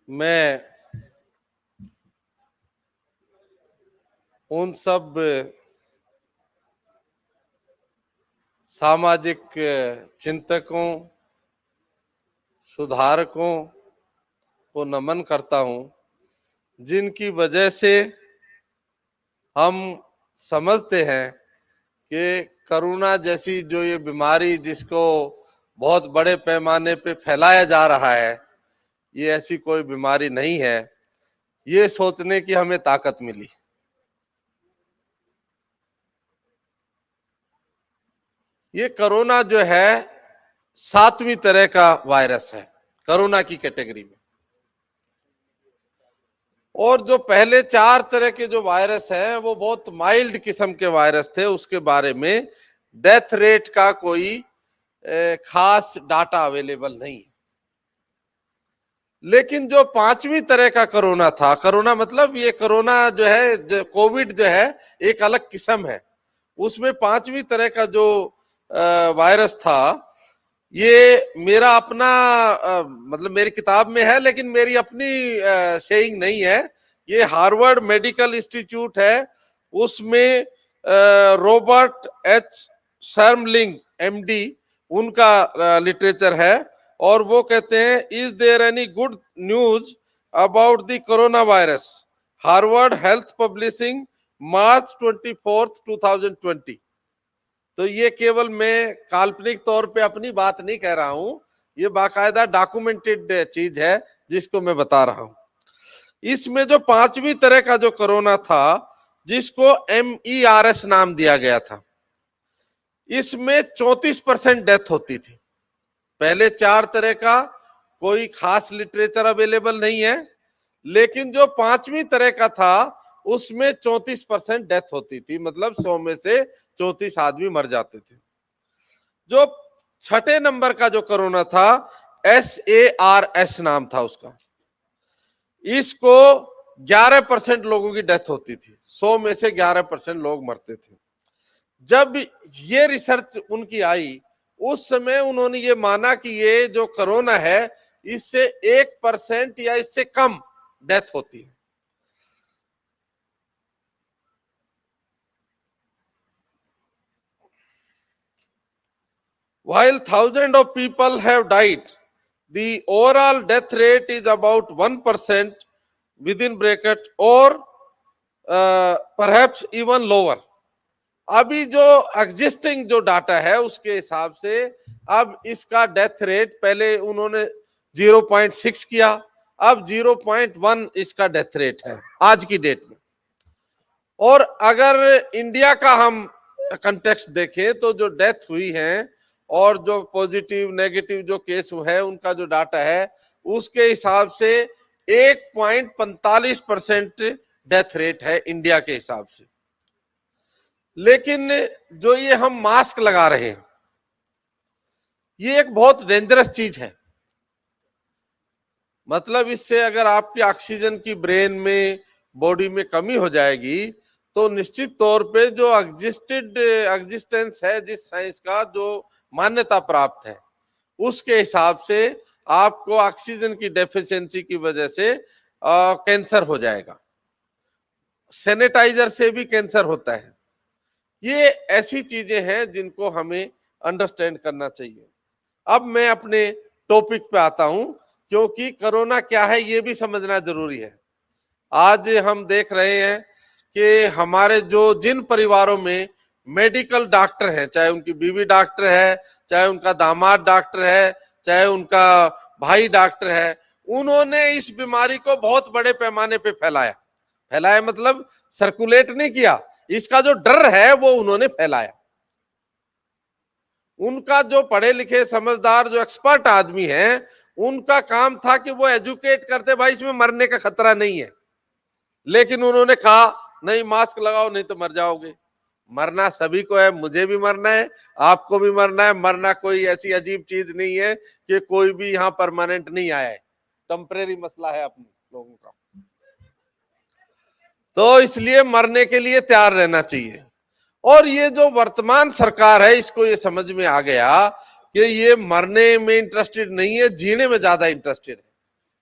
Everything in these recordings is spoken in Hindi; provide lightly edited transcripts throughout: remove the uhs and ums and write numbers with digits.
मैं उन सब सामाजिक चिंतकों, सुधारकों को नमन करता हूं, जिनकी वजह से हम समझते हैं कि कोरोना जैसी जो ये बीमारी जिसको बहुत बड़े पैमाने पे फैलाया जा रहा है, ये ऐसी कोई बीमारी नहीं है। ये सोचने की हमें ताकत मिली। ये कोरोना जो है 7वीं तरह का वायरस है कोरोना की कैटेगरी में। और जो पहले 4 तरह के जो वायरस हैं वो बहुत माइल्ड किस्म के वायरस थे, उसके बारे में डेथ रेट का कोई खास डाटा अवेलेबल नहीं है। लेकिन जो 5वीं तरह का कोरोना था, कोरोना मतलब ये कोरोना जो है, कोविड जो है एक अलग किस्म है, उसमें 5वीं तरह का जो वायरस था, ये मेरा अपना मतलब मेरी किताब में है, लेकिन मेरी अपनी सेइंग नहीं है। ये हार्वर्ड मेडिकल इंस्टीट्यूट है, उसमें रॉबर्ट एच सर्मलिंग एमडी उनका लिटरेचर है, और वो कहते हैं, is there any good news about the coronavirus, Harvard health publishing March 24, 2020। तो ये केवल मैं काल्पनिक तौर पे अपनी बात नहीं कह रहा हूं, ये बाकायदा डॉक्यूमेंटेड चीज है जिसको मैं बता रहा हूं। इसमें जो 5वीं तरह का जो कोरोना था, जिसको MERS नाम दिया गया था, इसमें 34% डेथ होती थी। पहले 4 तरह का कोई खास लिटरेचर अवेलेबल नहीं है, लेकिन जो 5वीं तरह का था उसमें 34% डेथ होती थी, मतलब 100 में से 34 आदमी मर जाते थे। जो 6ठे नंबर का जो कोरोना था, SARS नाम था उसका, इसको 11% लोगों की डेथ होती थी, 100 में से 11% लोग मरते थे। जब ये रिसर्च उनकी आई, उस समय उन्होंने ये माना कि ये जो कोरोना है, इससे 1% या इससे कम डेथ होती है। While thousands of people have died, the overall death rate is about 1% within bracket or perhaps even lower. अभी जो एग्जिस्टिंग जो डाटा है उसके हिसाब से अब इसका डेथ रेट, पहले उन्होंने 0.6 किया, अब 0.1 इसका डेथ रेट है आज की डेट में। और अगर इंडिया का हम कंटेक्स्ट देखें तो जो डेथ हुई है और जो पॉजिटिव नेगेटिव जो केस है उनका जो डाटा है, उसके हिसाब से 1.45% डेथ रेट है इंडिया के हिसाब से। लेकिन जो ये हम मास्क लगा रहे हैं, ये एक बहुत डेंजरस चीज है। मतलब इससे अगर आपकी ऑक्सीजन की ब्रेन में, बॉडी में कमी हो जाएगी, तो निश्चित तौर पे जो एग्जिस्टेंस है जिस साइंस का जो मान्यता प्राप्त है, उसके हिसाब से आपको ऑक्सीजन की डेफिशिएंसी की वजह से कैंसर हो जाएगा। सैनिटाइजर से भी कैंसर होता है। ये ऐसी चीजें हैं जिनको हमें अंडरस्टैंड करना चाहिए। अब मैं अपने टॉपिक पे आता हूं, क्योंकि कोरोना क्या है ये भी समझना जरूरी है। आज हम देख रहे हैं कि हमारे जो जिन परिवारों में मेडिकल डॉक्टर हैं, चाहे उनकी बीवी डॉक्टर है, चाहे उनका दामाद डॉक्टर है, चाहे उनका भाई डॉक्टर है, उन्होंने इस बीमारी को बहुत बड़े पैमाने पे फैलाया मतलब सर्कुलेट नहीं किया, इसका जो डर है वो उन्होंने फैलाया। उनका जो पढ़े लिखे समझदार जो एक्सपर्ट आदमी है, उनका काम था कि वो एजुकेट करते, भाई इसमें मरने का खतरा नहीं है। लेकिन उन्होंने कहा नहीं, मास्क लगाओ नहीं तो मर जाओगे। मरना सभी को है, मुझे भी मरना है, आपको भी मरना है। मरना कोई ऐसी अजीब चीज नहीं है कि कोई भी यहाँ परमानेंट नहीं आया है, टेम्परेरी मसला है अपने लोगों का। तो इसलिए मरने के लिए तैयार रहना चाहिए। और ये जो वर्तमान सरकार है, इसको ये समझ में आ गया कि ये मरने में इंटरेस्टेड नहीं है, जीने में ज्यादा इंटरेस्टेड है।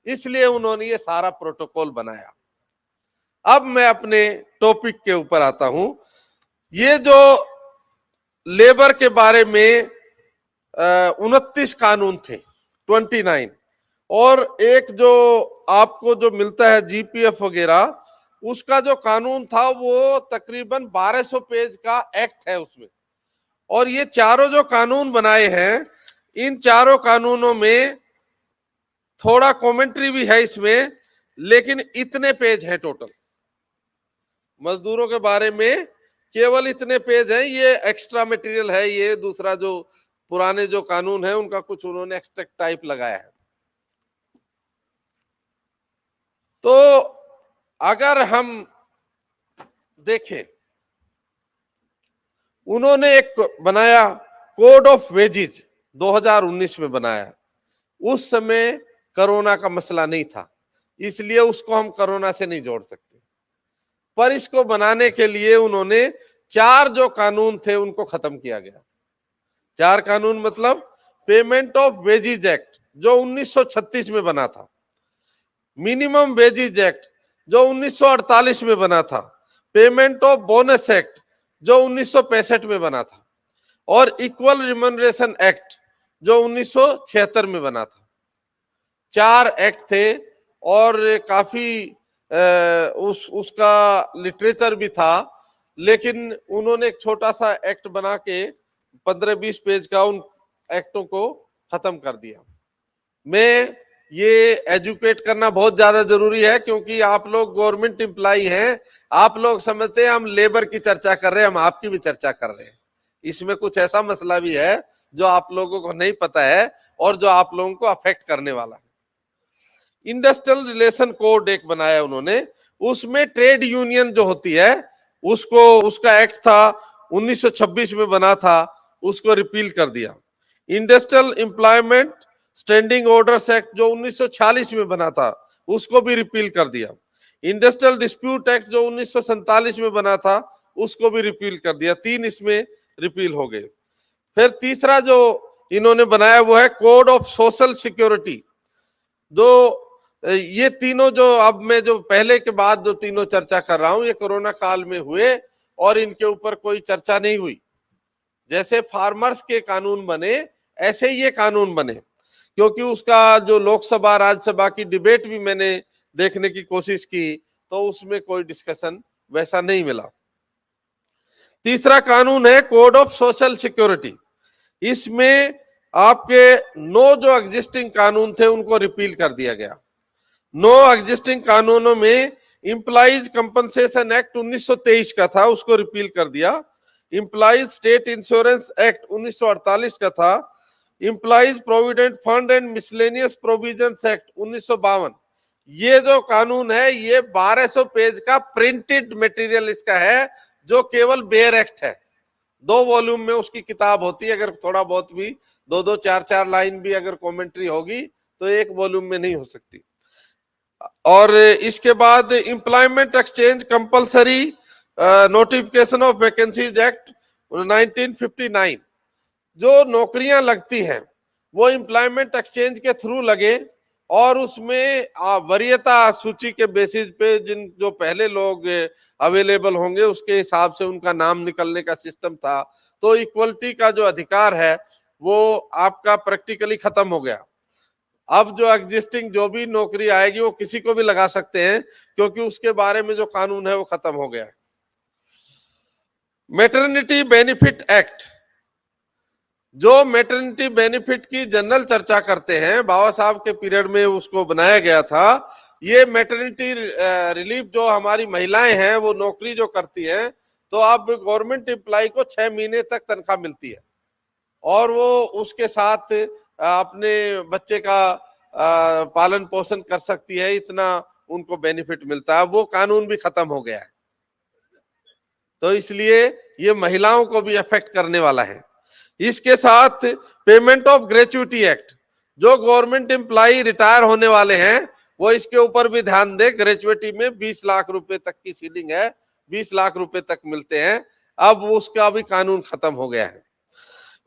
इसलिए उन्होंने ये सारा प्रोटोकॉल बनाया। अब मैं अपने टॉपिक के ऊपर आता हूं। ये जो लेबर के बारे में 29 कानून थे, 29, और एक जो आपको जो मिलता है जीपीएफ वगैरह, उसका जो कानून था वो तकरीबन 1200 पेज का एक्ट है उसमें। और ये चारों जो कानून बनाए हैं, इन चारों कानूनों में थोड़ा कमेंट्री भी है इसमें, लेकिन इतने पेज हैं टोटल। मजदूरों के बारे में केवल इतने पेज हैं, ये एक्स्ट्रा मटेरियल है। ये दूसरा जो पुराने जो कानून है उनका कुछ उन्होंने एक्स्ट्रा टाइप लगाया है। तो अगर हम देखें, उन्होंने एक बनाया कोड ऑफ वेजेज, 2019 में बनाया। उस समय कोरोना का मसला नहीं था, इसलिए उसको हम कोरोना से नहीं जोड़ सकते। पर इसको बनाने के लिए उन्होंने 4 जो कानून थे उनको खत्म किया गया। 4 कानून मतलब पेमेंट ऑफ वेजेज एक्ट जो 1936 में बना था, मिनिमम वेजेज एक्ट जो 1948 में बना था, पेमेंट ऑफ बोनस एक्ट जो 1965 में बना था, और इक्वल रिम्यूनरेशन एक्ट जो 1976 में बना था। 4 एक्ट थे और काफी उसका लिटरेचर भी था, लेकिन उन्होंने एक छोटा सा एक्ट बना के 15-20 पेज का उन एक्टों को खत्म कर दिया। मैं ये एजुकेट करना बहुत ज्यादा जरूरी है, क्योंकि आप लोग गवर्नमेंट एम्प्लॉई हैं, आप लोग समझते हैं हम लेबर की चर्चा कर रहे हैं, हम आपकी भी चर्चा कर रहे हैं। इसमें कुछ ऐसा मसला भी है जो आप लोगों को नहीं पता है और जो आप लोगों को अफेक्ट करने वाला है। इंडस्ट्रियल रिलेशन कोड एक बनाया उन्होंने, उसमें ट्रेड यूनियन जो होती है उसको, उसका एक्ट था 1926 में बना था, उसको रिपील कर दिया। Industrial employment standing orders act जो 1946 में बना था उसको भी रिपील कर दिया। इंडस्ट्रियल डिस्प्यूट एक्ट जो 1947 में बना था उसको भी रिपील कर दिया। 3 इसमें रिपील हो गए। फिर तीसरा जो इन्होंने बनाया वो है कोड ऑफ सोशल सिक्योरिटी। जो ये तीनों जो अब मैं जो पहले के बाद जो तीनों चर्चा कर रहा हूं, ये कोरोना काल में हुए और इनके ऊपर कोई चर्चा नहीं हुई। जैसे फार्मर्स के कानून बने ऐसे ये कानून बने, क्योंकि उसका जो लोकसभा राज्यसभा की डिबेट भी मैंने देखने की कोशिश की तो उसमें कोई डिस्कशन वैसा नहीं मिला। तीसरा कानून है कोड ऑफ सोशल सिक्योरिटी। इसमें आपके 9 जो एग्जिस्टिंग कानून थे उनको रिपील कर दिया गया। 9 एग्जिस्टिंग कानूनों में एम्प्लॉइज कंपनसेशन एक्ट 1923 का था, उसको रिपील कर दिया। एम्प्लॉइज स्टेट इंश्योरेंस एक्ट 1948 का था। Employees provident fund and miscellaneous provisions act 1952। ये जो कानून है ये 1200 पेज का प्रिंटेड मटेरियल इसका है, जो केवल बेयर एक्ट है। 2 वॉल्यूम में उसकी किताब होती है, अगर थोड़ा बहुत भी 2-2, 4-4 लाइन भी अगर कमेंट्री होगी तो 1 वॉल्यूम में नहीं हो सकती। और इसके बाद employment exchange compulsory notification of vacancies act 1959। जो नौकरियां लगती हैं वो एम्प्लॉयमेंट एक्सचेंज के थ्रू लगे और उसमें वरीयता सूची के बेसिस पे जिन जो पहले लोग अवेलेबल होंगे उसके हिसाब से उनका नाम निकलने का सिस्टम था। तो इक्वलिटी का जो अधिकार है वो आपका प्रैक्टिकली खत्म हो गया। अब जो एग्जिस्टिंग जो भी नौकरी आएगी वो किसी को भी लगा सकते हैं, क्योंकि उसके बारे में जो कानून है वो खत्म हो गया है। मैटरनिटी बेनिफिट एक्ट, जो मैटरनिटी बेनिफिट की जनरल चर्चा करते हैं, बाबा साहब के पीरियड में उसको बनाया गया था। ये मैटरनिटी रिलीफ जो हमारी महिलाएं हैं वो नौकरी जो करती हैं, तो अब गवर्नमेंट एम्प्लॉय को 6 महीने तक तनख्वाह मिलती है और वो उसके साथ अपने बच्चे का पालन पोषण कर सकती है, इतना उनको बेनिफिट मिलता है। वो कानून भी खत्म हो गया है, तो इसलिए ये महिलाओं को भी अफेक्ट करने वाला है। इसके साथ पेमेंट ऑफ ग्रेच्युटी एक्ट, जो गवर्नमेंट एम्प्लॉय रिटायर होने वाले हैं वो इसके ऊपर भी ध्यान दे। ग्रेच्युटी में 20 लाख रुपए तक की सीलिंग है, 20 लाख रुपए तक मिलते हैं। अब उसका भी कानून खत्म हो गया है।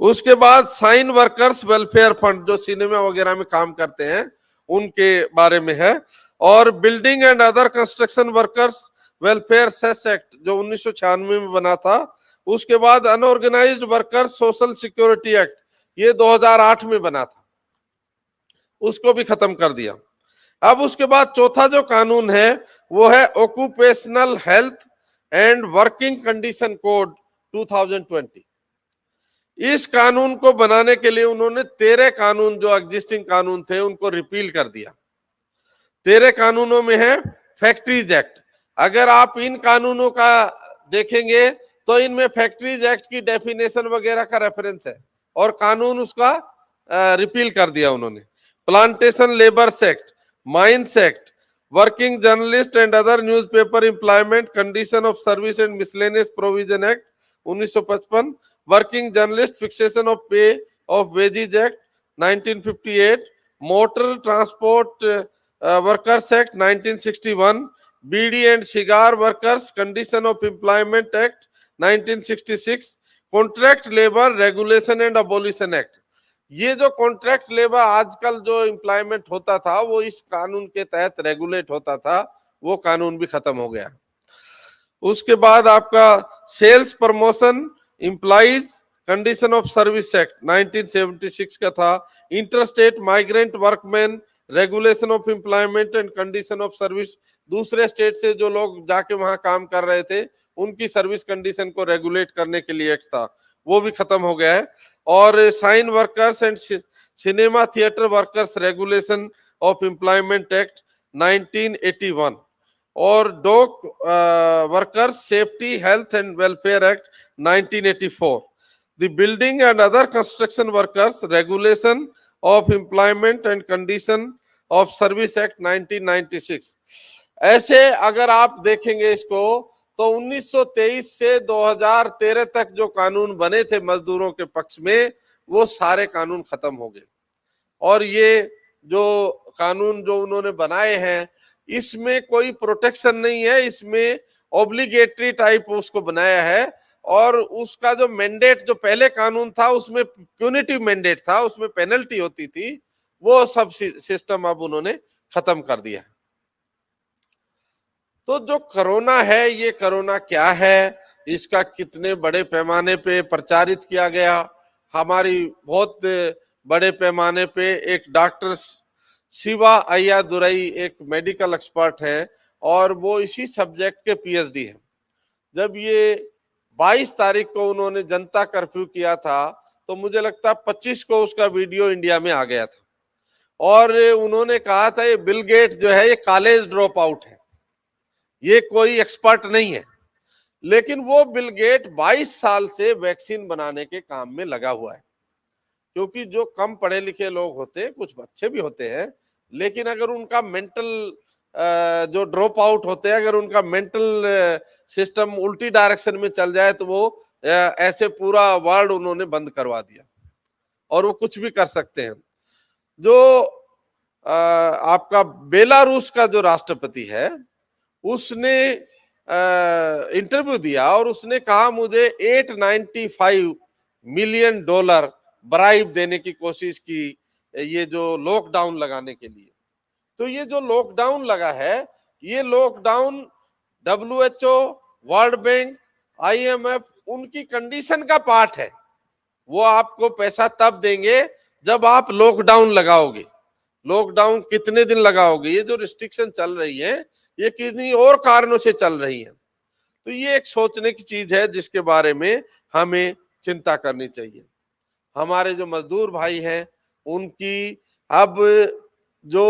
उसके बाद साइन वर्कर्स वेलफेयर फंड, जो सिनेमा वगैरह में काम करते हैं उनके बारे में है। और building and other construction workers welfare cess act जो 1996 में बना था। उसके बाद unorganised workers social security act, ये 2008 में बना था, उसको भी खत्म कर दिया। अब उसके बाद चौथा जो कानून है वो है occupational health and working condition code 2020। इस कानून को बनाने के लिए उन्होंने 13 कानून जो एग्जिस्टिंग कानून थे उनको रिपील कर दिया। 13 कानूनों में है फैक्ट्रीज एक्ट। अगर आप इन कानूनों का देखेंगे तो इनमें फैक्ट्रीज एक्ट की डेफिनेशन वगैरह का रेफरेंस है और कानून उसका रिपील कर दिया उन्होंने। Plantation labours act, mines act, working journalist and other newspaper employment condition of service and miscellaneous provision act 1955, working journalist fixation of pay of wages act 1958, motor transport workers act 1961, beedi and cigar workers condition of employment act 1966, contract labour regulation and abolition act. ये जो कॉन्ट्रैक्ट लेबर आजकल जो एम्प्लॉयमेंट होता था वो इस कानून के तहत रेगुलेट होता था, वो कानून भी खत्म हो गया। उसके बाद आपका sales promotion employees condition of service act 1976 का था। Interstate migrant workman regulation of employment and condition of service, दूसरे स्टेट से जो लोग जाके वहां काम कर रहे थे उनकी सर्विस कंडीशन को रेगुलेट करने के लिए एक्ट था, वो भी खत्म हो गया है। और cine workers and cinema theatre workers regulation of employment act 1981 और dock workers safety health and welfare act 1984, the building and other construction workers regulation of employment and condition of service act 1996। ऐसे अगर आप देखेंगे इसको तो 1923 से 2013 तक जो कानून बने थे मजदूरों के पक्ष में वो सारे कानून खत्म हो गए। और ये जो कानून जो उन्होंने बनाए हैं इसमें कोई प्रोटेक्शन नहीं है, इसमें ऑब्लिगेटरी टाइप उसको बनाया है। और उसका जो मैंडेट जो पहले कानून था उसमें प्यूनिटिव मैंडेट था, उसमें पेनल्टी होती थी, वो सब सिस्टम अब उन्होंने खत्म कर दिया। तो जो कोरोना है, ये कोरोना क्या है, इसका कितने बड़े पैमाने पे प्रचारित किया गया। हमारी बहुत बड़े पैमाने पे एक डॉक्टर शिवा अय्यादुरई एक मेडिकल एक्सपर्ट है और वो इसी सब्जेक्ट के पीएचडी है। जब ये 22 तारीख को उन्होंने जनता कर्फ्यू किया था तो मुझे लगता है 25 को उसका वीडियो इंडिया में आ गया था और उन्होंने कहा था ये बिल गेट्स जो है ये कॉलेज ड्रॉप आउट है, ये कोई एक्सपर्ट नहीं है। लेकिन वो बिल गेट 22 साल से वैक्सीन बनाने के काम में लगा हुआ है। क्योंकि जो कम पढ़े लिखे लोग होते हैं, कुछ अच्छे भी होते हैं, लेकिन अगर उनका मेंटल जो ड्रॉप आउट होते हैं, अगर उनका मेंटल सिस्टम उल्टी डायरेक्शन में चल जाए तो वो ऐसे पूरा वर्ल्ड उन्होंने बंद करवा दिया और वो कुछ भी कर सकते हैं। जो आपका बेलारूस का जो राष्ट्रपति है उसने इंटरव्यू दिया और उसने कहा मुझे $895 मिलियन ब्राइब देने की कोशिश की ये जो लॉकडाउन लगाने के लिए। तो ये जो लॉकडाउन लगा है, ये lockdown WHO, world bank, IMF उनकी कंडीशन का पार्ट है। वो आपको पैसा तब देंगे जब आप लॉकडाउन लगाओगे। लॉकडाउन कितने दिन लगाओगे, ये जो रिस्ट्रिक्शन चल रही है ये किन्हीं और कारणों से चल रही है। तो ये एक सोचने की चीज है जिसके बारे में हमें चिंता करनी चाहिए। हमारे जो मजदूर भाई हैं उनकी अब जो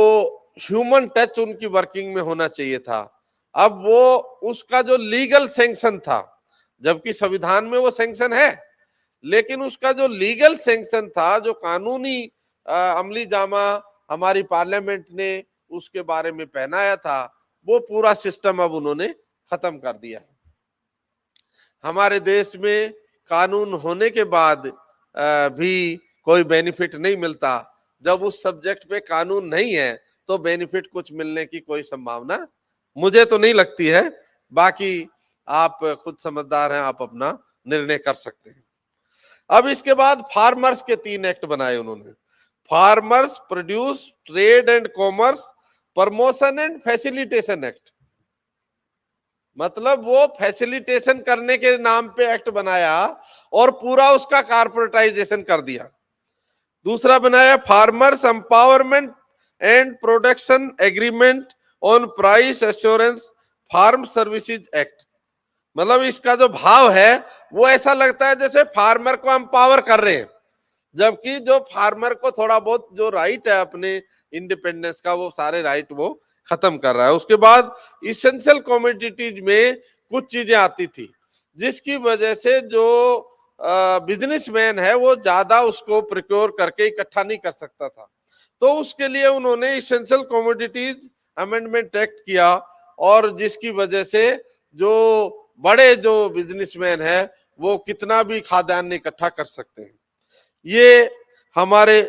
ह्यूमन टच उनकी वर्किंग में होना चाहिए था, अब वो उसका जो लीगल सैंक्शन था, जबकि संविधान में वो सैंक्शन है, लेकिन उसका जो लीगल सैंक्शन था, जो कानूनी अमली जामा हमारी पार्लियामेंट ने उसके बारे में पहनाया था, वो पूरा सिस्टम अब उन्होंने खत्म कर दिया है। हमारे देश में कानून होने के बाद भी कोई बेनिफिट नहीं मिलता। जब उस सब्जेक्ट पे कानून नहीं है तो बेनिफिट कुछ मिलने की कोई संभावना मुझे तो नहीं लगती है। बाकी आप खुद समझदार हैं, आप अपना निर्णय कर सकते हैं। अब इसके बाद फार्मर्स के 3 एक्ट बनाए उन्होंने। Farmers produce trade and commerce promotion and facilitation act, मतलब वो फैसिलिटेशन करने के नाम पे एक्ट बनाया और पूरा उसका कारपोरेटाइजेशन कर दिया। दूसरा बनाया farmers empowerment and production agreement on price assurance farm services act, मतलब इसका जो भाव है वो ऐसा लगता है जैसे फार्मर को एम्पावर कर रहे हैं, जबकि जो फार्मर को थोड़ा बहुत जो राइट है अपने इंडिपेंडेंस का, वो सारे राइट वो खत्म कर रहा है। उसके बाद इसेंशियल कमोडिटीज में कुछ चीजें आती थी जिसकी वजह से जो बिजनेसमैन है वो ज्यादा उसको प्रिक्योर करके इकट्ठा नहीं कर सकता था, तो उसके लिए उन्होंने इसेंशियल कमोडिटीज अमेंडमेंट एक्ट किया, और जिसकी वजह से जो बड़े जो बिजनेसमैन है वो कितना भी खाद्यान्न इकट्ठा कर सकते हैं। ये हमारे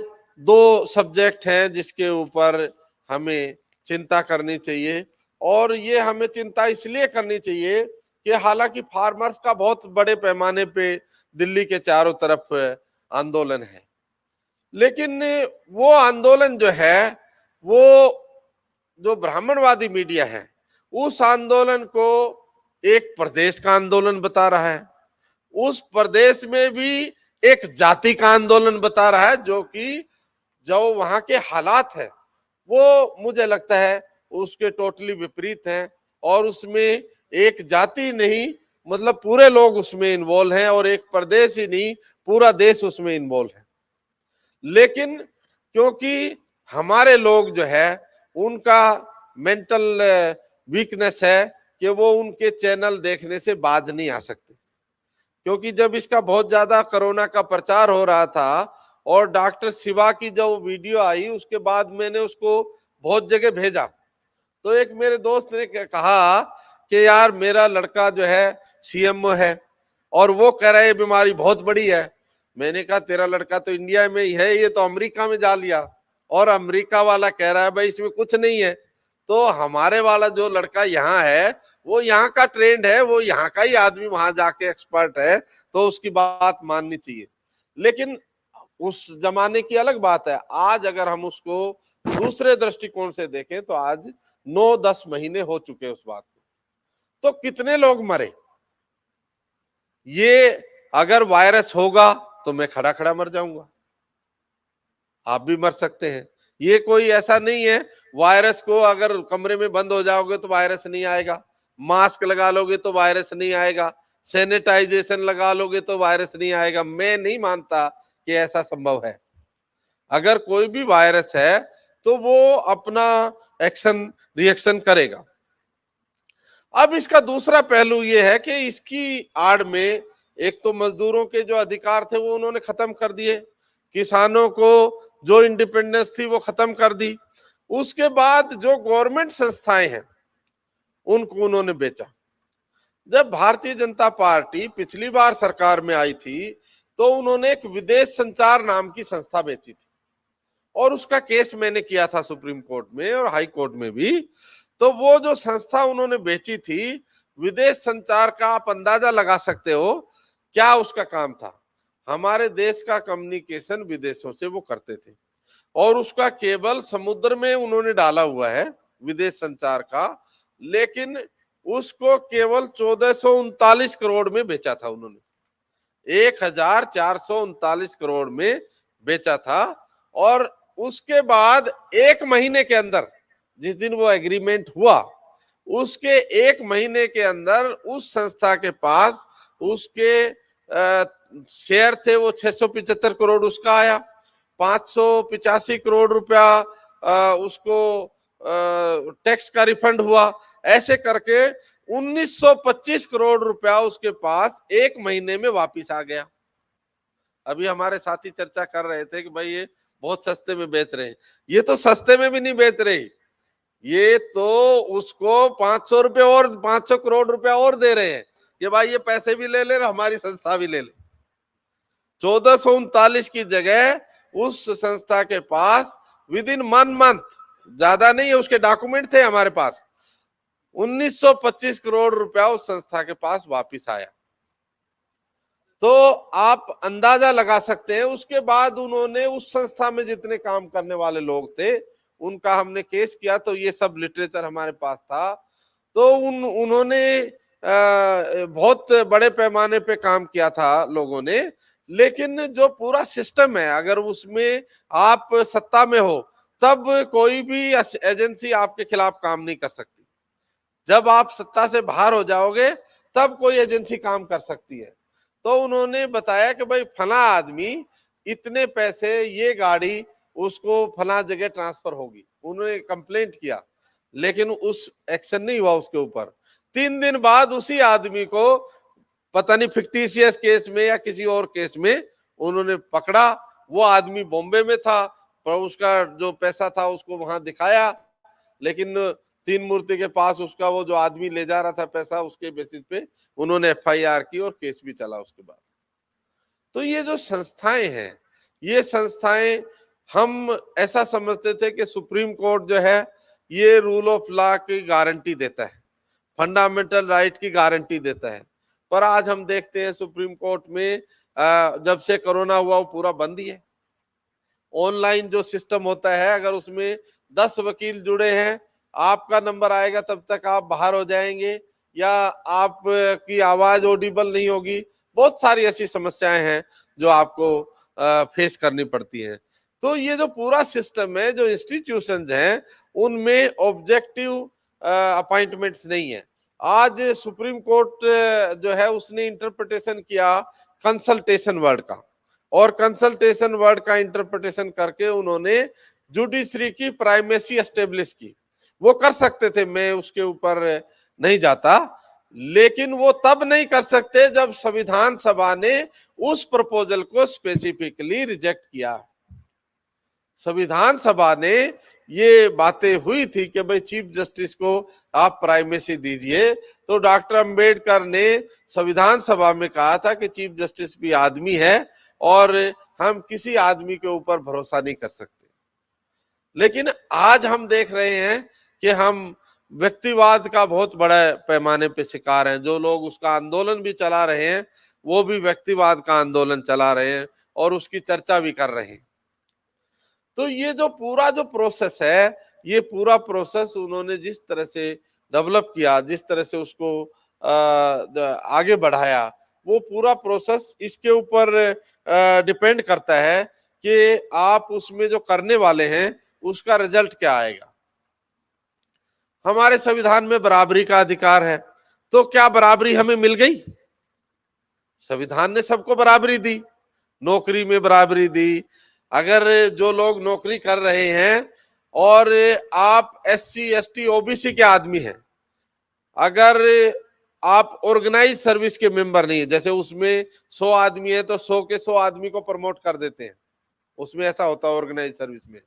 दो सब्जेक्ट हैं जिसके ऊपर हमें चिंता करनी चाहिए, और ये हमें चिंता इसलिए करनी चाहिए कि हालांकि फार्मर्स का बहुत बड़े पैमाने पे दिल्ली के चारों तरफ आंदोलन है, लेकिन वो आंदोलन जो है वो जो ब्राह्मणवादी मीडिया है उस आंदोलन को एक प्रदेश का आंदोलन बता रहा है, उस प्रदेश में भी एक जाति का आंदोलन बता रहा है, जो कि जो वहां के हालात है वो मुझे लगता है उसके टोटली विपरीत हैं, और उसमें एक जाति नहीं मतलब पूरे लोग उसमें इन्वॉल्व हैं, और एक प्रदेश ही नहीं पूरा देश उसमें इन्वॉल्व है। लेकिन क्योंकि हमारे लोग जो है उनका मेंटल वीकनेस है कि वो उनके चैनल देखने से बाज नहीं आ सकते, क्योंकि जब इसका बहुत ज्यादा कोरोना का प्रचार हो रहा था और डॉक्टर शिवा की जो वीडियो आई उसके बाद मैंने उसको बहुत जगह भेजा, तो एक मेरे दोस्त ने कहा कि यार मेरा लड़का जो है सीएमओ है और वो कह रहा है बीमारी बहुत बड़ी है। मैंने कहा तेरा लड़का तो इंडिया में ही है, ये तो अमेरिका में जा लिया, और अमेरिका वाला कह रहा है भाई इसमें कुछ नहीं है, तो हमारे वाला जो लड़का यहाँ है वो यहाँ का ट्रेंड है, वो यहाँ का ही आदमी वहां जाके एक्सपर्ट है, तो उसकी बात माननी चाहिए। लेकिन उस जमाने की अलग बात है, आज अगर हम उसको दूसरे दृष्टिकोण से देखें तो आज 9-10 महीने हो चुके उस बात को, तो कितने लोग मरे। ये अगर वायरस होगा तो मैं खड़ा खड़ा मर जाऊंगा, आप भी मर सकते हैं। ये कोई ऐसा नहीं है वायरस को अगर कमरे में बंद हो जाओगे तो वायरस नहीं आएगा, मास्क लगा लोगे तो वायरस नहीं आएगा, सैनिटाइजेशन लगा लोगे तो वायरस नहीं आएगा। मैं नहीं मानता कि ऐसा संभव है। अगर कोई भी वायरस है तो वो अपना एक्शन रिएक्शन करेगा। अब इसका दूसरा पहलू ये है कि इसकी आड़ में एक तो मजदूरों के जो अधिकार थे वो उन्होंने खत्म कर दिए, किसानों को जो इंडिपेंडेंस थी वो खत्म कर दी, उसके बाद जो गवर्नमेंट संस्थाएं हैं उनको उन्होंने बेचा। जब भारतीय जनता पार्टी पिछली बार सरकार में आई थी तो उन्होंने एक विदेश संचार नाम की संस्था बेची थी, और उसका केस मैंने किया था सुप्रीम कोर्ट में और हाई कोर्ट में भी। तो वो जो संस्था उन्होंने बेची थी विदेश संचार का, आप अंदाजा लगा सकते हो क्या उसका काम था। हमारे देश का कम्युनिकेशन विदेशों से वो करते थे, और उसका केबल समुद्र में उन्होंने डाला हुआ है विदेश संचार का, लेकिन उसको केवल 1439 करोड़ में बेचा था उन्होंने, 1439 करोड़ में बेचा था। और उसके बाद एक महीने के अंदर, जिस दिन वो एग्रीमेंट हुआ उसके एक महीने के अंदर उस संस्था के पास उसके शेयर थे वो 675 करोड़ उसका आया, 585 करोड़ रुपया उसको टैक्स का रिफंड हुआ, ऐसे करके 1925 करोड़ रुपया उसके पास एक महीने में वापिस आ गया। अभी हमारे साथी चर्चा कर रहे थे कि भाई ये बहुत सस्ते में बेच रहे हैं, ये तो सस्ते में भी नहीं बेच रहे, ये तो उसको 500 रुपए और 500 करोड़ रुपया और दे रहे हैं कि भाई ये पैसे भी ले ले और हमारी संस्था भी ले ले। 1439 की जगह उस संस्था के पास विद इन 1 मंथ, ज्यादा नहीं है, उसके डॉक्यूमेंट थे हमारे पास, 1925 करोड़ रुपया उस संस्था के पास वापिस आया। तो आप अंदाजा लगा सकते हैं। उसके बाद उन्होंने उस संस्था में जितने काम करने वाले लोग थे उनका हमने केस किया, तो ये सब लिटरेचर हमारे पास था। तो उन्होंने बहुत बड़े पैमाने पे काम किया था लोगों ने, लेकिन जो पूरा सिस्टम है अगर उसमें आप सत्ता में हो तब कोई भी एजेंसी आपके खिलाफ काम नहीं कर सकती। जब आप सत्ता से बाहर हो जाओगे तब कोई एजेंसी काम कर सकती है। तो उन्होंने बताया कि भाई फला आदमी इतने पैसे, ये गाड़ी उसको फला जगह ट्रांसफर होगी। उन्होंने कंप्लेंट किया लेकिन उस एक्शन नहीं हुआ उसके ऊपर। 3 दिन बाद उसी आदमी को पता नहीं फिक्टिशियस केस में या किसी और केस में उन्होंने पकड़ा। वो आदमी बॉम्बे में था पर उसका जो पैसा था उसको वहां दिखाया, लेकिन तीन मूर्ति के पास उसका वो जो आदमी ले जा रहा था पैसा, उसके बेसिस पे उन्होंने एफआईआर की और केस भी चला उसके बाद। तो ये जो संस्थाएं हैं, ये संस्थाएं हम ऐसा समझते थे कि सुप्रीम कोर्ट जो है ये रूल ऑफ लॉ की गारंटी देता है, फंडामेंटल राइट की गारंटी देता है। पर आज हम देखते हैं सुप्रीम कोर्ट में जब से कोरोना हुआ वो पूरा बंद ही है। ऑनलाइन जो सिस्टम होता है अगर उसमें 10 वकील जुड़े हैं, आपका नंबर आएगा तब तक आप बाहर हो जाएंगे या आप की आवाज ऑडिबल नहीं होगी। बहुत सारी ऐसी समस्याएं हैं जो आपको फेस करनी पड़ती हैं। तो ये जो पूरा सिस्टम है, जो इंस्टीट्यूशंस हैं, उनमें ऑब्जेक्टिव अपॉइंटमेंट्स नहीं है। आज सुप्रीम कोर्ट जो है उसने इंटरप्रिटेशन किया कंसल्टेशन वर्ड का, और कंसल्टेशन वर्ड का इंटरप्रिटेशन करके उन्होंने जुडिशरी की प्राइमेसी एस्टेब्लिश की। वो कर सकते थे, मैं उसके ऊपर नहीं जाता, लेकिन वो तब नहीं कर सकते जब संविधान सभा ने उस प्रपोजल को स्पेसिफिकली रिजेक्ट किया। संविधान सभा ने ये बातें हुई थी कि भाई चीफ जस्टिस को आप प्राइमेसी दीजिए, तो डॉक्टर अंबेडकर ने संविधान सभा में कहा था कि चीफ जस्टिस भी आदमी है और हम किसी आदमी के ऊपर भरोसा नहीं कर सकते। लेकिन आज हम देख रहे हैं कि हम व्यक्तिवाद का बहुत बड़ा पैमाने पे शिकार हैं। जो लोग उसका आंदोलन भी चला रहे हैं वो भी व्यक्तिवाद का आंदोलन चला रहे हैं और उसकी चर्चा भी कर रहे हैं। तो ये जो पूरा जो प्रोसेस है, ये पूरा प्रोसेस उन्होंने जिस तरह से डेवलप किया, जिस तरह से उसको आगे बढ़ाया, वो पूरा प्रोसेस इसके ऊपर डिपेंड करता है कि आप उसमें जो करने वाले हैं उसका रिजल्ट क्या आएगा। हमारे संविधान में बराबरी का अधिकार है, तो क्या बराबरी हमें मिल गई? संविधान ने सबको बराबरी दी, नौकरी में बराबरी दी। अगर जो लोग नौकरी कर रहे हैं और आप एससी एसटी ओबीसी के आदमी हैं, अगर आप ऑर्गेनाइज सर्विस के मेंबर नहीं है, जैसे उसमें 100 आदमी है तो 100 के 100 आदमी को प्रमोट कर देते हैं, उसमें ऐसा होता है ऑर्गेनाइज सर्विस में।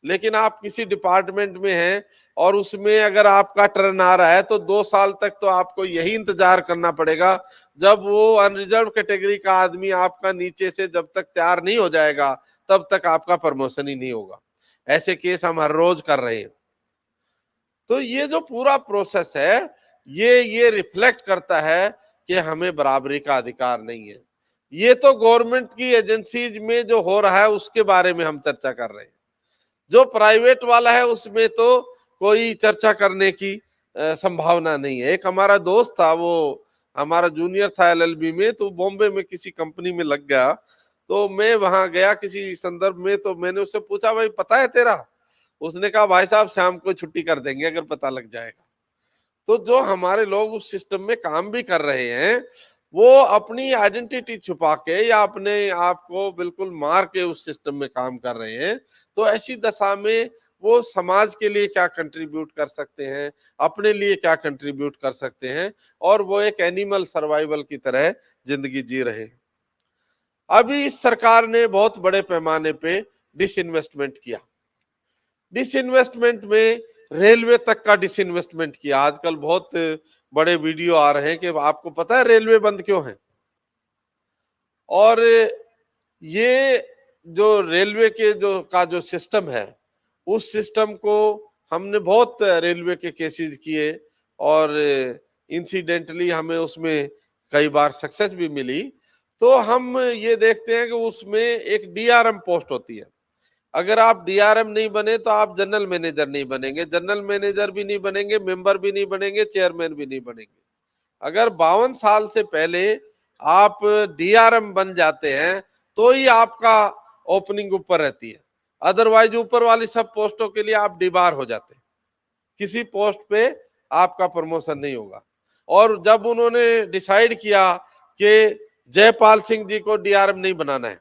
लेकिन आप किसी डिपार्टमेंट में हैं और उसमें अगर आपका टर्न आ रहा है तो 2 साल तक तो आपको यही इंतजार करना पड़ेगा जब वो अनरिजर्व कैटेगरी का आदमी आपका नीचे से जब तक तैयार नहीं हो जाएगा तब तक आपका प्रमोशन ही नहीं होगा। ऐसे केस हम हर रोज कर रहे हैं। तो ये जो पूरा प्रोसेस है ये रिफ्लेक्ट करता है कि हमें बराबरी का अधिकार नहीं है। ये तो गवर्नमेंट की एजेंसीज में जो हो रहा है उसके बारे में हम चर्चा कर रहे हैं। जो प्राइवेट वाला है उसमें तो कोई चर्चा करने की संभावना नहीं है। एक हमारा दोस्त था, वो हमारा जूनियर था एलएलबी में, तो बॉम्बे में किसी कंपनी में लग गया। तो मैं वहां गया किसी संदर्भ में, तो मैंने उससे पूछा भाई पता है तेरा? उसने कहा भाई साहब शाम को छुट्टी कर देंगे अगर पता लग जाएगा। तो जो हमारे लोग उस सिस्टम में काम भी कर रहे हैं वो अपनी आइडेंटिटी छुपा के या अपने आप को बिल्कुल मार के उस सिस्टम में काम कर रहे हैं। तो ऐसी दशा में वो समाज के लिए क्या कंट्रीब्यूट कर सकते हैं, अपने लिए क्या कंट्रीब्यूट कर सकते हैं, और वो एक एनिमल सर्वाइवल की तरह जिंदगी जी रहे हैं। अभी इस सरकार ने बहुत बड़े पैमाने पे डिसइन्वेस्टमेंट किया। डिसइन्वेस्टमेंट में रेलवे तक का डिसइन्वेस्टमेंट किया। आजकल बहुत बड़े वीडियो आ रहे हैं कि आपको पता है रेलवे बंद क्यों है। और ये जो रेलवे के जो सिस्टम है उस सिस्टम को हमने बहुत रेलवे के केसेस किए और इंसिडेंटली हमें उसमें कई बार सक्सेस भी मिली। तो हम ये देखते हैं कि उसमें एक डीआरएम पोस्ट होती है। अगर आप डीआरएम नहीं बने तो आप जनरल मैनेजर नहीं बनेंगे, जनरल मैनेजर भी नहीं बनेंगे, मेंबर भी नहीं बनेंगे, चेयरमैन भी नहीं बनेंगे। अगर 52 साल से पहले आप डीआरएम बन जाते हैं तो ही आपका ओपनिंग ऊपर रहती है, अदरवाइज ऊपर वाली सब पोस्टों के लिए आप डिबार हो जाते हैं, किसी पोस्ट पे आपका प्रमोशन नहीं होगा। और जब उन्होंने डिसाइड किया कि जयपाल सिंह जी को डीआरएम नहीं बनाना है,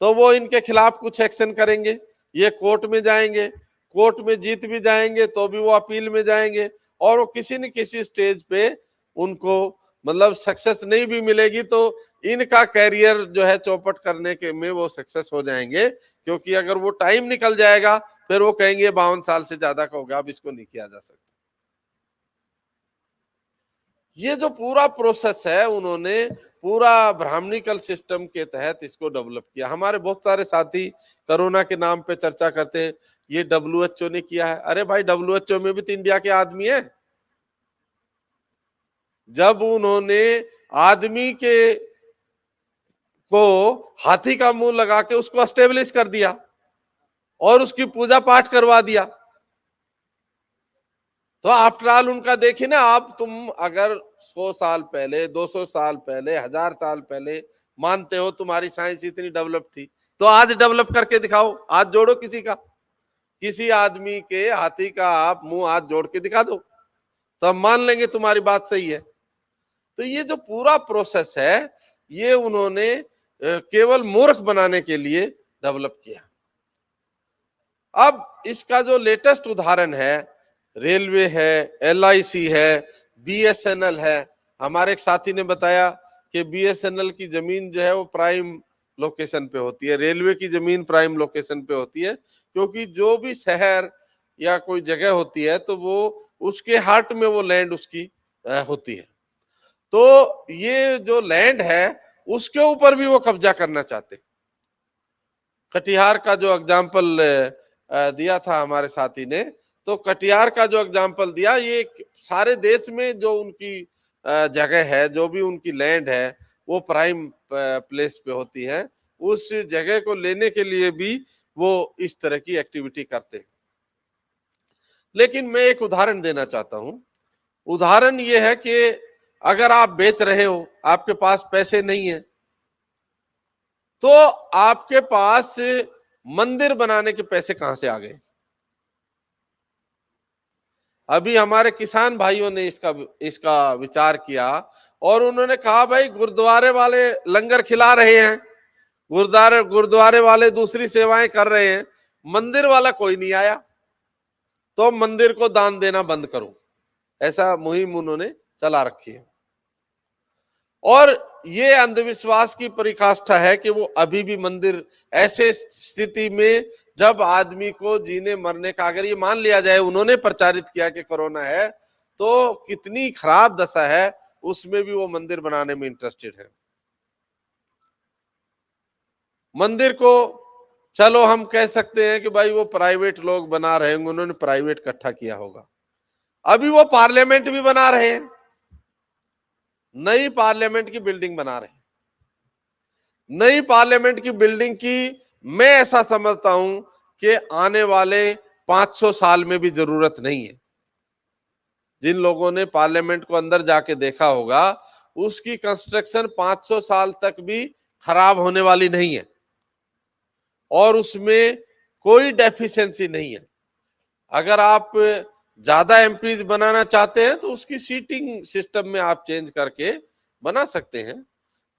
तो वो इनके खिलाफ कुछ एक्शन करेंगे, ये कोर्ट में जाएंगे, कोर्ट में जीत भी जाएंगे तो भी वो अपील में जाएंगे, और वो किसी न किसी स्टेज पे उनको मतलब सक्सेस नहीं भी मिलेगी तो इनका कैरियर जो है चौपट करने के में वो सक्सेस हो जाएंगे, क्योंकि अगर वो टाइम निकल जाएगा फिर वो कहेंगे 52 साल से ज्यादा का हो गया, अब इसको नहीं किया जा सकता। ये जो पूरा प्रोसेस है उन्होंने पूरा ब्राह्मणिकल सिस्टम के तहत इसको डेवलप किया। हमारे बहुत सारे साथी कोरोना के नाम पे चर्चा करते हैं ये WHO ने किया है। अरे भाई, WHO में भी तो इंडिया के आदमी है। जब उन्होंने आदमी के को हाथी का मुंह लगा के उसको एस्टेब्लिश कर दिया और उसकी पूजा पाठ करवा दिया, तो आफ्टर ऑल उनका देखिए ना, आप तुम अगर 100 साल पहले, 200 साल पहले, 1000 साल पहले मानते हो तुम्हारी साइंस इतनी डेवलप थी, तो आज डेवलप करके दिखाओ, आज जोड़ो किसी आदमी के हाथी का आप मुंह हाथ जोड़ के दिखा दो तो हम मान लेंगे तुम्हारी बात सही है। तो ये जो पूरा प्रोसेस है ये उन्होंने केवल मूर्ख बनाने के लिए डेवलप किया। अब इसका जो लेटेस्ट उदाहरण है, रेलवे है, LIC है, BSNL है। हमारे एक साथी ने बताया कि BSNL की जमीन जो है वो प्राइम लोकेशन पे होती है, रेलवे की जमीन प्राइम लोकेशन पे होती है, क्योंकि जो भी शहर या कोई जगह होती है तो वो उसके हार्ट में वो लैंड उसकी होती है। तो ये जो लैंड है उसके ऊपर भी वो कब्जा करना चाहते। कटिहार का जो एग्जाम्पल दिया था हमारे साथी ने, तो कटिहार का जो एग्जाम्पल दिया, ये सारे देश में जो उनकी जगह है, जो भी उनकी लैंड है वो प्राइम प्लेस पे होती है, उस जगह को लेने के लिए भी वो इस तरह की एक्टिविटी करते हैं। लेकिन मैं एक उदाहरण देना चाहता हूं। उदाहरण ये है कि अगर आप बेच रहे हो, आपके पास पैसे नहीं है, तो आपके पास मंदिर बनाने के पैसे कहां से आ गए? अभी हमारे किसान भाइयों ने इसका विचार किया और उन्होंने कहा भाई, गुरुद्वारे वाले लंगर खिला रहे हैं, गुरुद्वारे वाले दूसरी सेवाएं कर रहे हैं, मंदिर वाला कोई नहीं आया, तो मंदिर को दान देना बंद करो। ऐसा मुहिम उन्होंने चला रखी है। और ये अंधविश्वास की परिकाष्ठा है कि वो अभी भी मंदिर, ऐसे स्थिति में जब आदमी को जीने मरने का, अगर ये मान लिया जाए उन्होंने प्रचारित किया कि कोरोना है, तो कितनी खराब दशा है, उसमें भी वो मंदिर बनाने में इंटरेस्टेड है। मंदिर को चलो हम कह सकते हैं कि भाई वो प्राइवेट लोग बना रहे होंगे, उन्होंने प्राइवेट इकट्ठा किया होगा। अभी वो पार्लियामेंट भी बना रहे हैं, नई पार्लियामेंट की बिल्डिंग बना रहे हैं। नई पार्लियामेंट की बिल्डिंग की मैं ऐसा समझता हूं कि आने वाले 500 साल में भी जरूरत नहीं है। जिन लोगों ने पार्लियामेंट को अंदर जाके देखा होगा, उसकी कंस्ट्रक्शन 500 साल तक भी खराब होने वाली नहीं है और उसमें कोई डेफिशिएंसी नहीं है। अगर आप ज्यादा एमपीज बनाना चाहते हैं तो उसकी सीटिंग सिस्टम में आप चेंज करके बना सकते हैं,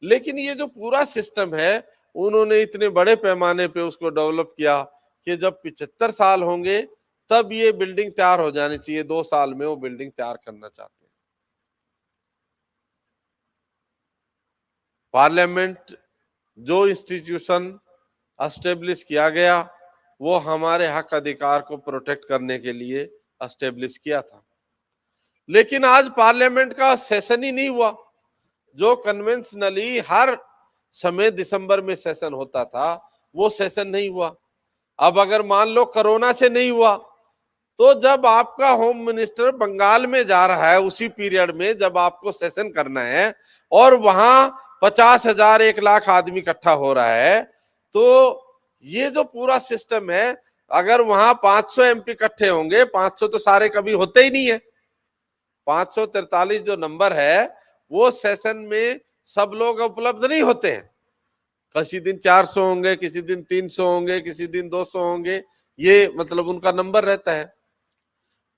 लेकिन ये जो पूरा सिस्टम है उन्होंने इतने बड़े पैमाने पे उसको डेवलप किया कि जब 75 साल होंगे तब ये बिल्डिंग तैयार हो जानी चाहिए। 2 साल में वो बिल्डिंग तैयार करना चाहते हैं। पार्लियामेंट जो इंस्टीट्यूशन एस्टेब्लिश किया गया वो हमारे हक अधिकार को प्रोटेक्ट करने के लिए एस्टेब्लिश किया था, लेकिन आज पार्लियामेंट का सेशन ही नहीं हुआ। जो कन्वेंशनली हर समय दिसंबर में सेशन होता था वो सेशन नहीं हुआ। अब अगर मान लो कोरोना से नहीं हुआ, तो जब आपका होम मिनिस्टर बंगाल में जा रहा है उसी पीरियड में जब आपको सेशन करना है और वहां 50,000 1 लाख आदमी इकट्ठा हो रहा है, तो ये जो पूरा सिस्टम है, अगर वहां 500 एमपी इकट्ठे होंगे, 500 तो सारे कभी होते ही नहीं है। 543 जो नंबर है, वो सेशन में सब लोग उपलब्ध नहीं होते हैं। किसी दिन 400 होंगे, किसी दिन 300 होंगे, किसी दिन 200 होंगे, ये मतलब उनका नंबर रहता है।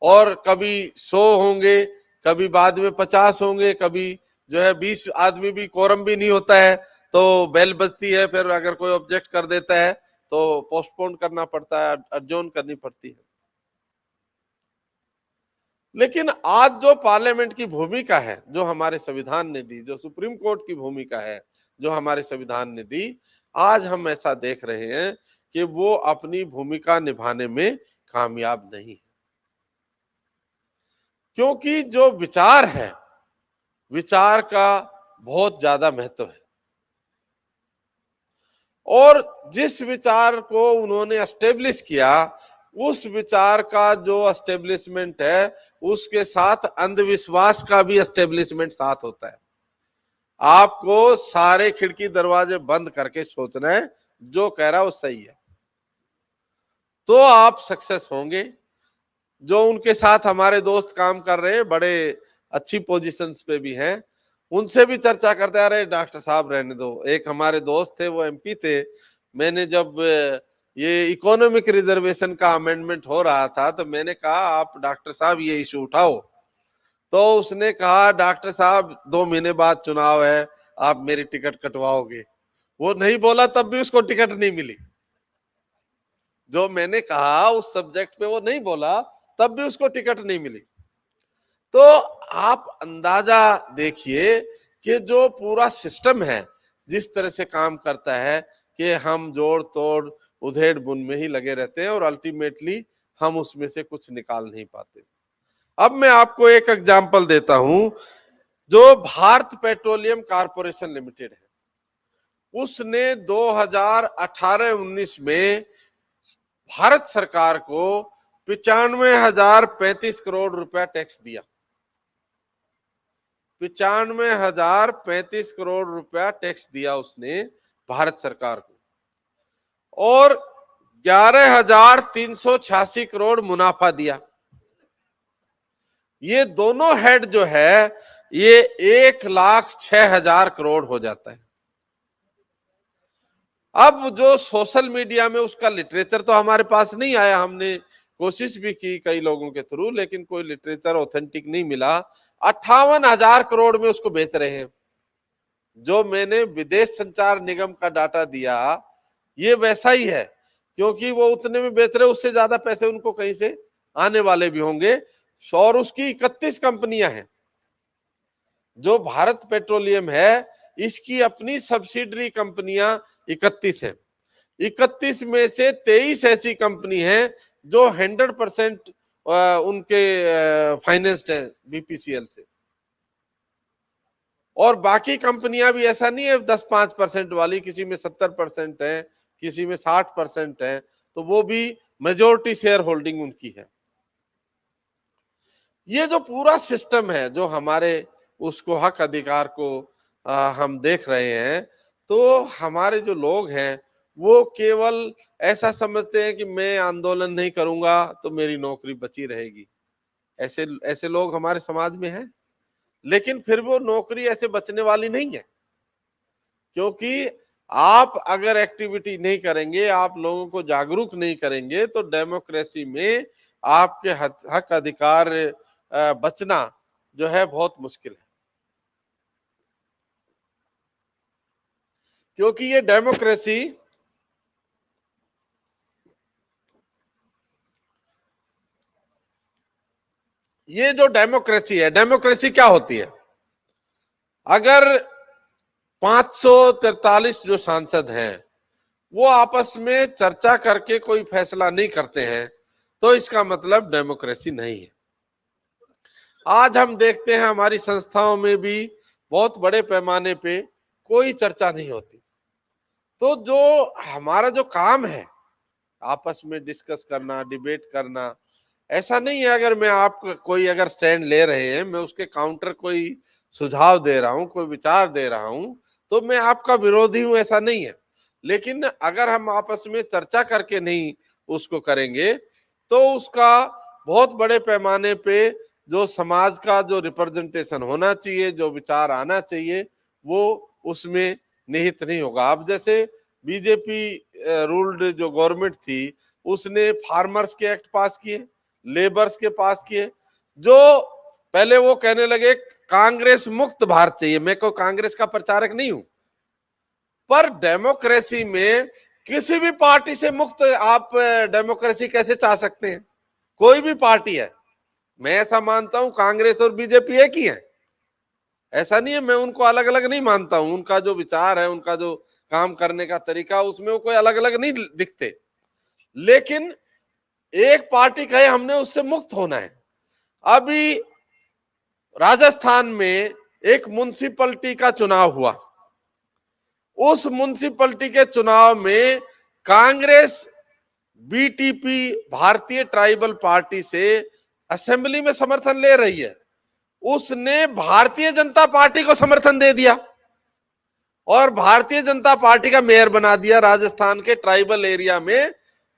और कभी 100 होंगे, कभी बाद में 50 होंगे, कभी जो है 20 आदमी भी कोरम भी नहीं होता है, तो बेल बजती है, फिर अगर कोई ऑब्जेक्ट कर देता है तो पोस्टपोन करना पड़ता है, अडजॉर्न करनी पड़ती है। लेकिन आज जो पार्लियामेंट की भूमिका है, जो हमारे संविधान ने दी, जो सुप्रीम कोर्ट की भूमिका है, जो हमारे संविधान ने दी, आज हम ऐसा देख रहे हैं कि वो अपनी भूमिका निभाने में कामयाब नहीं है। क्योंकि जो विचार है, विचार का बहुत ज्यादा महत्व है, और जिस विचार को उन्होंने एस्टेब्लिश किया, उस विचार का जो एस्टेब्लिशमेंट है, उसके साथ अंधविश्वास का भी एस्टेब्लिशमेंट साथ होता है। आपको सारे खिड़की दरवाजे बंद करके सोचना है, जो कह रहा है वो सही है, तो आप सक्सेस होंगे। जो उनके साथ हमारे दोस्त काम कर रहे हैं, बड़े अच्छी पोजीशंस पे भी हैं, उनसे भी चर्चा करते आ रहे, डॉक्टर साहब रहने दो। एक हमारे दोस्त थे, वो एमपी थे, मैंने जब ये इकोनॉमिक रिजर्वेशन का अमेंडमेंट हो रहा था, तो मैंने कहा आप डॉक्टर साहब ये इशू उठाओ, तो उसने कहा डॉक्टर साहब 2 महीने बाद चुनाव है, आप मेरी टिकट कटवाओगे। वो नहीं बोला तब भी उसको टिकट नहीं मिली। जो मैंने कहा उस सब्जेक्ट पे वो नहीं बोला, तब भी उसको टिकट नहीं मिली। तो आप अंदाजा देखिए कि जो पूरा सिस्टम है, जिस तरह से काम करता है, कि हम जोड़ तोड़ उधेड़ बुन में ही लगे रहते हैं, और अल्टीमेटली हम उसमें से कुछ निकाल नहीं पाते। अब मैं आपको एक एग्जांपल देता हूं, जो भारत पेट्रोलियम कॉर्पोरेशन लिमिटेड है, उसने 2018-19 में भारत सरकार को 95,035 करोड़ रुपया टैक्स दिया। 95,035 करोड़ रुपया टैक्स दिया उसने भारत सरकार को, और 11,386 करोड़ मुनाफा दिया। ये दोनों हेड जो है, ये 1,06,000 करोड़ हो जाता है। अब जो सोशल मीडिया में उसका लिटरेचर तो हमारे पास नहीं आया, हमने कोशिश भी की कई लोगों के थ्रू, लेकिन कोई लिटरेचर ऑथेंटिक नहीं मिला। 58,000 करोड़ में उसको बेच रहे हैं। जो मैंने विदेश संचार निगम का डाटा दिया, ये वैसा ही है, क्योंकि वो उतने में बेच रहे, उससे ज्यादा पैसे उनको कहीं से आने वाले भी होंगे। और उसकी 31 कंपनियां हैं। जो भारत पेट्रोलियम है, इसकी अपनी सब्सिडरी कंपनियां 31 है। 31 में से 23 ऐसी कंपनी है जो 100% उनके फाइनेंस्ड है बीपीसीएल से, और बाकी कंपनियां भी ऐसा नहीं है 10-5% वाली, किसी में 70% है, किसी में 60% है, तो वो भी मेजोरिटी शेयर होल्डिंग उनकी है। ये जो पूरा सिस्टम है, जो हमारे उसको हक अधिकार को हम देख रहे हैं, तो हमारे जो लोग हैं वो केवल ऐसा समझते हैं कि मैं आंदोलन नहीं करूंगा तो मेरी नौकरी बची रहेगी। ऐसे ऐसे लोग हमारे समाज में हैं, लेकिन फिर वो नौकरी ऐसे बचने वाली नहीं है, क्योंकि आप अगर एक्टिविटी नहीं करेंगे, आप लोगों को जागरूक नहीं करेंगे, तो डेमोक्रेसी में आपके हक अधिकार बचना जो है बहुत मुश्किल है। क्योंकि ये डेमोक्रेसी, ये जो डेमोक्रेसी है, डेमोक्रेसी क्या होती है? अगर 543 जो सांसद हैं वो आपस में चर्चा करके कोई फैसला नहीं करते हैं, तो इसका मतलब डेमोक्रेसी नहीं है। आज हम देखते हैं हमारी संस्थाओं में भी बहुत बड़े पैमाने पे कोई चर्चा नहीं होती। तो जो हमारा जो काम है, आपस में डिस्कस करना, डिबेट करना, ऐसा नहीं है अगर मैं आप कोई अगर स्टैंड ले रहे हैं, मैं उसके काउंटर कोई सुझाव दे रहा हूं, कोई विचार दे रहा हूं, तो मैं आपका विरोधी हूं ऐसा नहीं है, लेकिन अगर हम आपस में चर्चा करके नहीं उसको करेंगे तो उसका बहुत बड़े पैमाने पे जो समाज का जो रिप्रेजेंटेशन होना चाहिए, जो विचार आना चाहिए, वो उसमें निहित नहीं होगा। अब जैसे बीजेपी रूल्ड जो गवर्नमेंट थी उसने फार्मर्स के एक्ट पास किए, लेबर्स के पास किए, जो पहले वो कहने लगे कांग्रेस मुक्त भारत चाहिए। मैं कोई कांग्रेस का प्रचारक नहीं हूं, पर डेमोक्रेसी में किसी भी पार्टी से मुक्त आप डेमोक्रेसी कैसे चाह सकते हैं? कोई भी पार्टी है, मैं ऐसा मानता हूं कांग्रेस और बीजेपी एक ही है, ऐसा नहीं है, मैं उनको अलग अलग नहीं मानता हूं। उनका जो विचार है, उनका जो काम करने का तरीका, उसमें वो कोई अलग अलग नहीं दिखते, लेकिन एक पार्टी कहे हमने उससे मुक्त होना है। अभी राजस्थान में एक म्युनिसिपैलिटी का चुनाव हुआ, उस म्युनिसिपैलिटी के चुनाव में कांग्रेस बीटीपी भारतीय ट्राइबल पार्टी से असेंबली में समर्थन ले रही है, उसने भारतीय जनता पार्टी को समर्थन दे दिया और भारतीय जनता पार्टी का मेयर बना दिया राजस्थान के ट्राइबल एरिया में।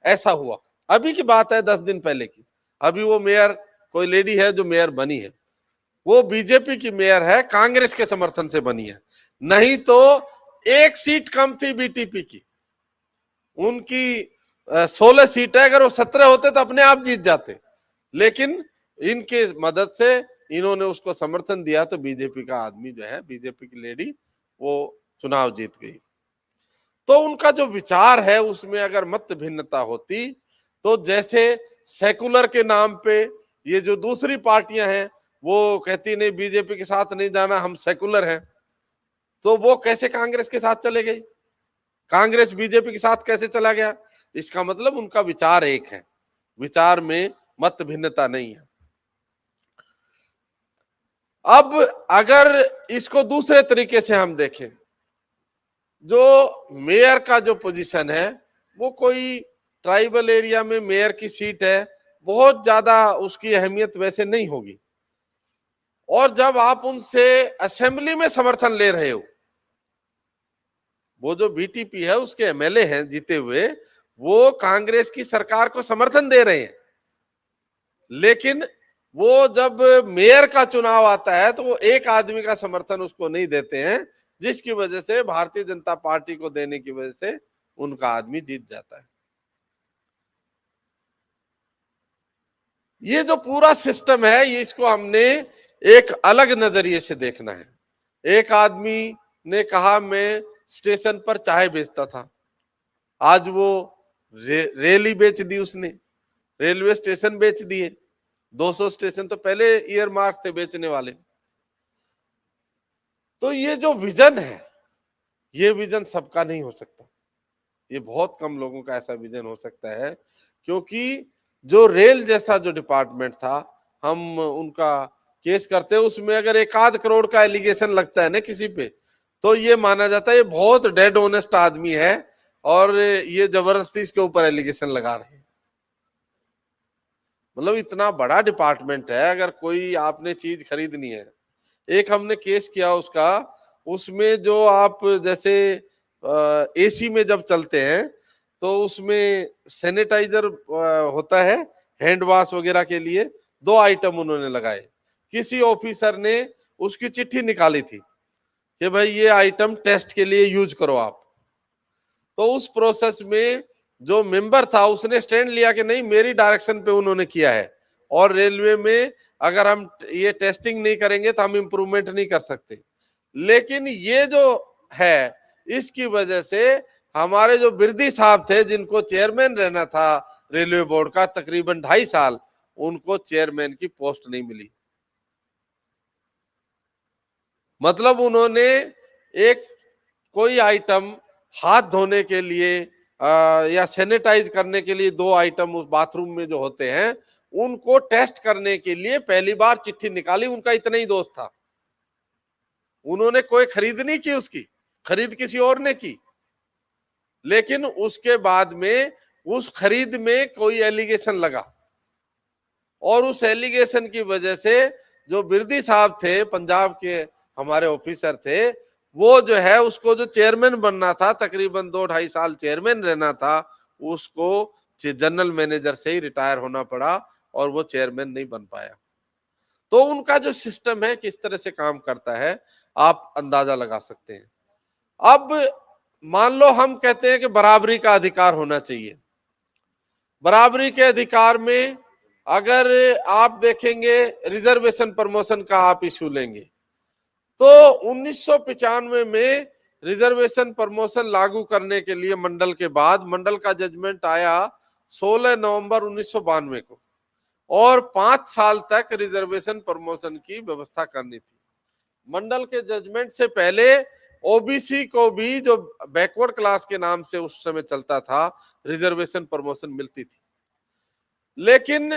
ऐसा हुआ, अभी की बात है, 10 दिन पहले की। अभी वो मेयर कोई लेडी है जो मेयर बनी है, वो बीजेपी की मेयर है, कांग्रेस के समर्थन से बनी है। नहीं तो एक सीट कम थी बीटीपी की, उनकी 16 सीट है, अगर वो 17 होते तो अपने आप जीत जाते, लेकिन इनके मदद से इन्होंने उसको समर्थन दिया तो बीजेपी का आदमी जो है, बीजेपी की लेडी, वो चुनाव जीत गई। तो उनका जो विचार है उसमें अगर मत भिन्नता होती तो जैसे सेकुलर के नाम पे ये जो दूसरी पार्टियां हैं वो कहती नहीं बीजेपी के साथ नहीं जाना, हम सेकुलर हैं, तो वो कैसे कांग्रेस के साथ चले गई? कांग्रेस बीजेपी के साथ कैसे चला गया? इसका मतलब उनका विचार एक है, विचार में मत भिन्नता नहीं है। अब अगर इसको दूसरे तरीके से हम देखें, जो मेयर का जो पोजीशन है वो कोई ट्राइबल एरिया में मेयर की सीट है, बहुत ज्यादा उसकी अहमियत वैसे नहीं होगी, और जब आप उनसे असेंबली में समर्थन ले रहे हो, वो जो बीटीपी है उसके एमएलए हैं जीते हुए, वो कांग्रेस की सरकार को समर्थन दे रहे हैं, लेकिन वो जब मेयर का चुनाव आता है तो वो एक आदमी का समर्थन उसको नहीं देते हैं, जिसकी वजह से भारतीय जनता पार्टी को देने की वजह से उनका आदमी जीत जाता है। ये जो पूरा सिस्टम है, ये इसको हमने एक अलग नजरिए से देखना है। एक आदमी ने कहा मैं स्टेशन पर चाय बेचता था, आज वो रेल ही बेच दी उसने, रेलवे स्टेशन बेच दिए। 200 स्टेशन तो पहले ईयर मार्क थे बेचने वाले। तो ये जो विजन है, ये विजन सबका नहीं हो सकता, ये बहुत कम लोगों का ऐसा विजन हो सकता है, क्योंकि जो रेल जैसा जो डिपार्टमेंट था, हम उनका केस करते हैं, उसमें अगर 1 करोड़ का एलिगेशन लगता है ना किसी पे, तो ये माना जाता है ये बहुत डेड ऑनेस्ट आदमी है और ये जबरदस्ती इसके ऊपर एलिगेशन लगा रहे हैं। मतलब इतना बड़ा डिपार्टमेंट है, अगर कोई आपने चीज खरीदनी है, एक हमने केस किया उसका, उसमें जो आप जैसे एसी में जब चलते हैं तो उसमें सैनिटाइजर होता है हैंड वॉश वगैरह के लिए, 2 आइटम उन्होंने लगाए। किसी ऑफिसर ने उसकी चिट्ठी निकाली थी कि भाई ये आइटम टेस्ट के लिए यूज करो आप, तो उस प्रोसेस में जो मेंबर था उसने स्टैंड लिया कि नहीं मेरी डायरेक्शन पे उन्होंने किया है, और रेलवे में अगर हम ये टेस्टिंग नहीं करेंगे तो हम इंप्रूवमेंट नहीं कर सकते। लेकिन ये जो है, इसकी वजह से हमारे जो बिरदी साहब थे, जिनको चेयरमैन रहना था रेलवे बोर्ड का तकरीबन 2.5 साल, उनको चेयरमैन की पोस्ट नहीं मिली। मतलब उन्होंने एक कोई आइटम हाथ धोने के लिए या सैनिटाइज करने के लिए 2 आइटम उस बाथरूम में जो होते हैं, उनको टेस्ट करने के लिए पहली बार चिट्ठी निकाली, उनका इतना ही दोस्त था। उन्होंने कोई खरीद नहीं की, उसकी खरीद किसी और ने की, लेकिन उसके बाद में उस खरीद में कोई एलिगेशन लगा, और उस एलिगेशन की वजह से जो बिरदी साहब थे, पंजाब के हमारे ऑफिसर थे, वो जो है उसको जो चेयरमैन बनना था, तकरीबन 2-2.5 साल चेयरमैन रहना था, उसको जनरल मैनेजर से ही रिटायर होना पड़ा और वो चेयरमैन नहीं बन पाया। तो उनका जो सिस्टम है किस तरह से काम करता है आप अंदाजा लगा सकते हैं। अब मान लो हम कहते हैं कि बराबरी का अधिकार होना चाहिए। बराबरी के अधिकार में अगर आप देखेंगे रिजर्वेशन प्रमोशन का आप इशू लेंगे तो 1995 में रिजर्वेशन प्रमोशन लागू करने के लिए मंडल के बाद मंडल का जजमेंट आया 16 नवंबर 1992 को और 5 साल तक रिजर्वेशन प्रमोशन की व्यवस्था करनी थी। मंडल के जजमेंट से पहले ओबीसी को भी, जो बैकवर्ड क्लास के नाम से उस समय चलता था, रिजर्वेशन प्रमोशन मिलती थी। लेकिन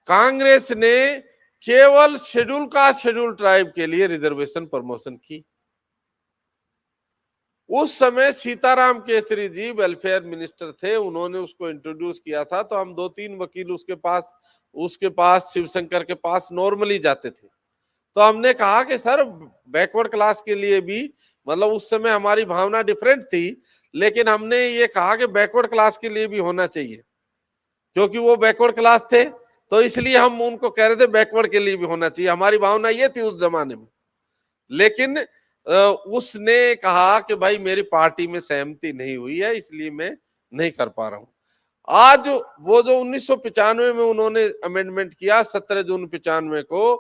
कांग्रेस ने केवल शेड्यूल कास्ट शेड्यूल ट्राइब के लिए रिजर्वेशन प्रमोशन की। उस समय सीताराम केसरी जी वेलफेयर मिनिस्टर थे, उन्होंने उसको इंट्रोड्यूस किया था। तो हम 2-3 वकील उसके पास शिवशंकर के पास नॉर्मली जाते थे। तो हमने कहा कि सर बैकवर्ड क्लास के लिए भी, मतलब उस समय हमारी भावना डिफरेंट थी, लेकिन हमने ये कहा कि बैकवर्ड क्लास के लिए भी होना चाहिए, क्योंकि वो बैकवर्ड क्लास थे, तो इसलिए हम उनको कह रहे थे बैकवर्ड के लिए भी होना चाहिए। हमारी भावना ये थी उस जमाने में। लेकिन उसने कहा कि भाई मेरी पार्टी में सहमति नहीं हुई है, इसलिए मैं नहीं कर पा रहा हूं। आज वो जो 1995 में उन्होंने अमेंडमेंट किया, 17 जून 95 को,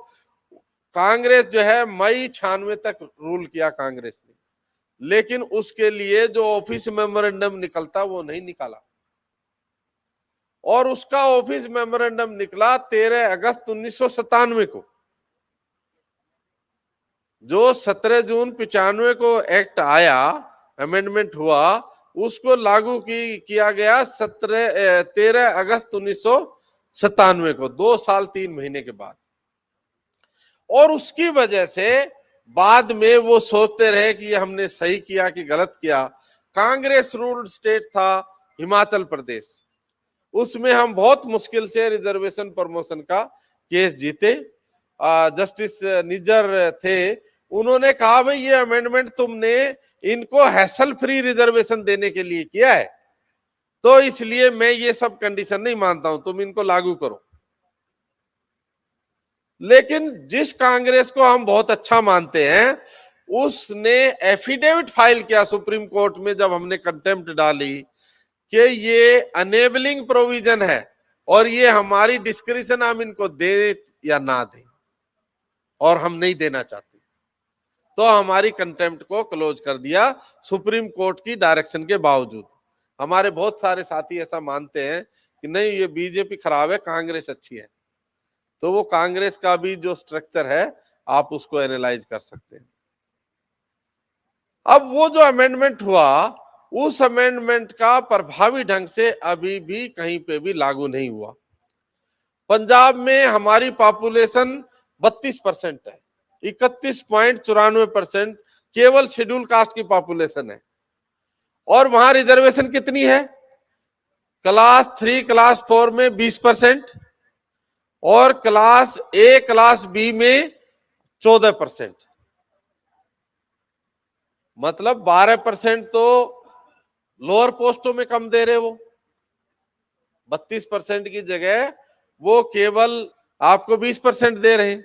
कांग्रेस जो है मई 96 तक रूल किया कांग्रेस ने, लेकिन उसके लिए जो ऑफिस मेमोरेंडम निकलता वो नहीं निकाला। और उसका ऑफिस मेमोरेंडम निकला 13 अगस्त 1997 को। जो 17 जून 95 को एक्ट आया, अमेंडमेंट हुआ, उसको लागू किया गया 13 अगस्त 1997 को, 2 साल 3 महीने के बाद। और उसकी वजह से बाद में वो सोचते रहे कि ये हमने सही किया कि गलत किया। कांग्रेस रूल्ड स्टेट था हिमाचल प्रदेश, उसमें हम बहुत मुश्किल से रिजर्वेशन प्रमोशन का केस जीते। जस्टिस निज्जर थे, उन्होंने कहा भाई ये अमेंडमेंट तुमने इनको हैसल फ्री रिजर्वेशन देने के लिए किया है, तो इसलिए मैं ये सब कंडीशन नहीं मानता हूं, तुम इनको लागू करो। लेकिन जिस कांग्रेस को हम बहुत अच्छा मानते हैं, उसने एफिडेविट फाइल किया सुप्रीम कोर्ट में जब हमने कंटेम्प्ट डाली कि ये अनेबलिंग प्रोविजन है और ये हमारी डिस्क्रिप्शन, हम इनको दे या ना दें, और हम नहीं देना चाहते, तो हमारी कंटेम्प्ट को क्लोज कर दिया सुप्रीम कोर्ट की डायरेक्शन के बावजूद। हमारे बहुत सारे साथी ऐसा मानते हैं कि नहीं ये बीजेपी खराब है, कांग्रेस अच्छी है। तो वो कांग्रेस का भी जो स्ट्रक्चर है आप उसको एनालाइज कर सकते हैं। अब वो जो अमेंडमेंट हुआ, उस अमेंडमेंट का प्रभावी ढंग से अभी भी कहीं पे भी लागू नहीं हुआ। पंजाब में हमारी पॉपुलेशन 32% है, 31.94% केवल शेड्यूल कास्ट की पॉपुलेशन है। और वहां रिजर्वेशन कितनी है? क्लास 3 क्लास 4 में 20% और क्लास ए क्लास बी में 14%, मतलब 12% तो लोअर पोस्टों में कम दे रहे वो। 32% की जगह वो केवल आपको 20% दे रहे हैं,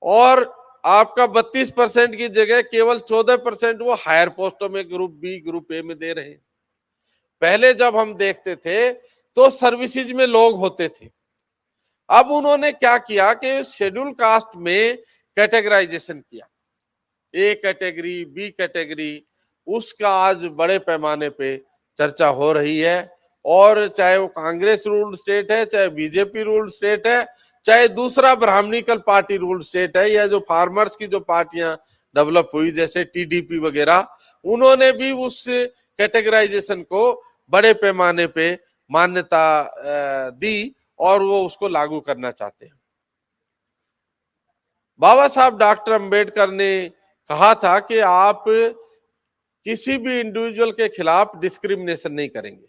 और आपका 32% की जगह केवल 14% वो हायर पोस्टों में ग्रुप बी ग्रुप ए में दे रहे हैं। पहले जब हम देखते थे तो सर्विसेज में लोग होते थे। अब उन्होंने क्या किया कि शेड्यूल कास्ट में कैटेगराइजेशन किया, ए कैटेगरी, बी कैटेगरी, उसका आज बड़े पैमाने पे चर्चा हो रही है। और चाहे वो कांग्रेस रूल्ड स्टेट है, चाहे बीजेपी रूल्ड स्टेट है, चाहे दूसरा ब्राह्मणिकल पार्टी रूल्ड स्टेट है, या जो फार्मर्स की जो पार्टियां डेवलप हुई जैसे टीडीपी वगैरह, उन्होंने भी उस कैटेगराइजेशन को बड़े पैमाने पे मान्यता दी और वो उसको लागू करना चाहते हैं। बाबा साहब डॉक्टर अंबेडकर ने कहा था कि आप किसी भी इंडिविजुअल के खिलाफ डिस्क्रिमिनेशन नहीं करेंगे।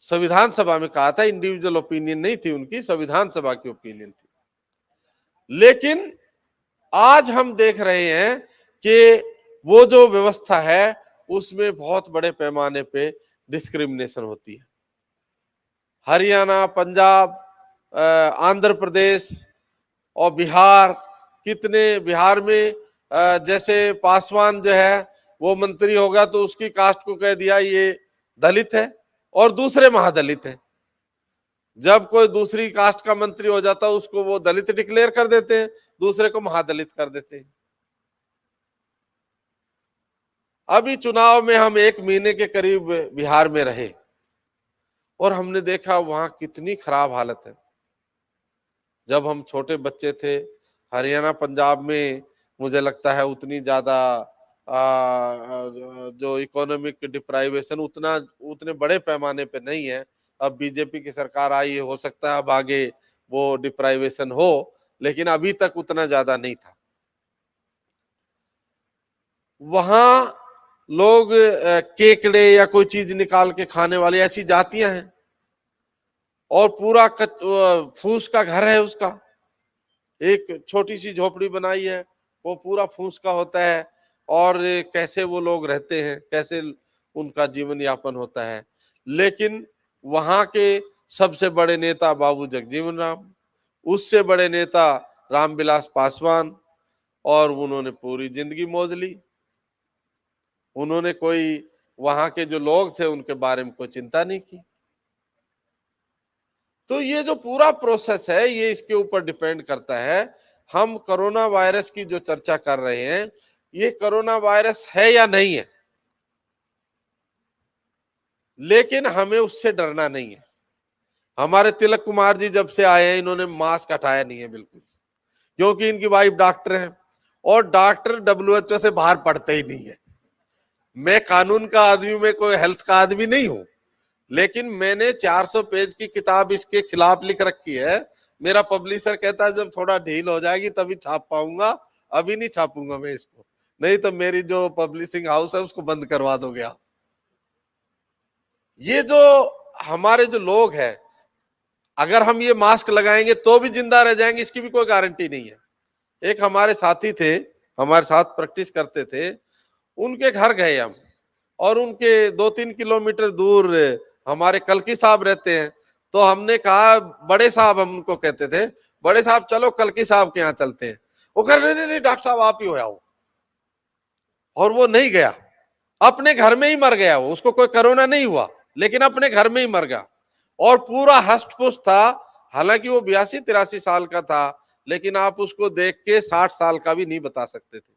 संविधान सभा में कहा था, इंडिविजुअल ओपिनियन नहीं थी उनकी, संविधान सभा की ओपिनियन थी। लेकिन आज हम देख रहे हैं कि वो जो व्यवस्था है उसमें बहुत बड़े पैमाने पे डिस्क्रिमिनेशन होती है। हरियाणा, पंजाब, आंध्र प्रदेश और बिहार, बिहार में जैसे पासवान जो है वो मंत्री होगा तो उसकी कास्ट को कह दिया ये दलित है और दूसरे महादलित है। जब कोई दूसरी कास्ट का मंत्री हो जाता है उसको वो दलित डिक्लेयर कर देते हैं, दूसरे को महादलित कर देते हैं। अभी चुनाव में हम 1 महीने के करीब बिहार में रहे और हमने देखा वहां कितनी खराब हालत है। जब हम छोटे बच्चे थे, हरियाणा पंजाब में मुझे लगता है उतनी ज्यादा जो इकोनॉमिक डिप्राइवेशन उतने बड़े पैमाने पे नहीं है। अब बीजेपी की सरकार आई है, हो सकता है अब आगे वो डिप्राइवेशन हो, लेकिन अभी तक उतना ज्यादा नहीं था। वहां लोग केकड़े या कोई चीज निकाल के खाने वाली ऐसी जातियां हैं और पूरा फूस का घर है उसका, एक छोटी सी झोपड़ी बनाई है वो पूरा फूस का होता है और कैसे वो लोग रहते हैं, कैसे उनका जीवन यापन होता है। लेकिन वहां के सबसे बड़े नेता बाबू जगजीवन राम, उससे बड़े नेता रामविलास पासवान, और उन्होंने पूरी जिंदगी मौज ली। उन्होंने कोई वहां के जो लोग थे उनके बारे में कोई चिंता नहीं की। तो ये जो पूरा प्रोसेस है ये इसके ऊपर डिपेंड करता है। हम कोरोना वायरस की जो चर्चा कर रहे हैं, ये कोरोना वायरस है या नहीं है, लेकिन हमें उससे डरना नहीं है। हमारे तिलक कुमार जी जब से आए हैं इन्होंने मास्क हटाया नहीं है बिल्कुल, क्योंकि इनकी वाइफ डॉक्टर है और डॉक्टर WHO से बाहर पढ़ते ही नहीं है। मैं कानून का आदमी, मैं कोई हेल्थ का आदमी नहीं हूं, लेकिन मैंने 400 पेज की किताब इसके खिलाफ लिख रखी है। मेरा पब्लिशर कहता है जब थोड़ा ढील हो जाएगी तभी छाप पाऊंगा, अभी नहीं छापूंगा मैं इसको, नहीं तो मेरी जो पब्लिशिंग हाउस है उसको बंद करवा दोगे आप। ये जो हमारे जो लोग हैं, अगर हम ये मास्क लगाएंगे तो भी जिंदा रह जाएंगे इसकी भी कोई गारंटी नहीं है। एक हमारे साथी थे, हमारे साथ प्रैक्टिस करते थे, उनके घर गए हम और उनके 2-3 किलोमीटर दूर हमारे कल्की साहब रहते हैं। तो हमने कहा, बड़े साहब हम उनको कहते थे, बड़े साहब चलो कल्की साहब के यहाँ चलते हैं। वो कह रहे नहीं डॉक्टर साहब आप ही हो आओ। और वो नहीं गया, अपने घर में ही मर गया। वो, उसको कोई कोरोना नहीं हुआ लेकिन अपने घर में ही मर गया और पूरा हष्ट पुष्ट था। हालांकि वो 82-83 साल का था, लेकिन आप उसको देख के 60 साल का भी नहीं बता सकते थे।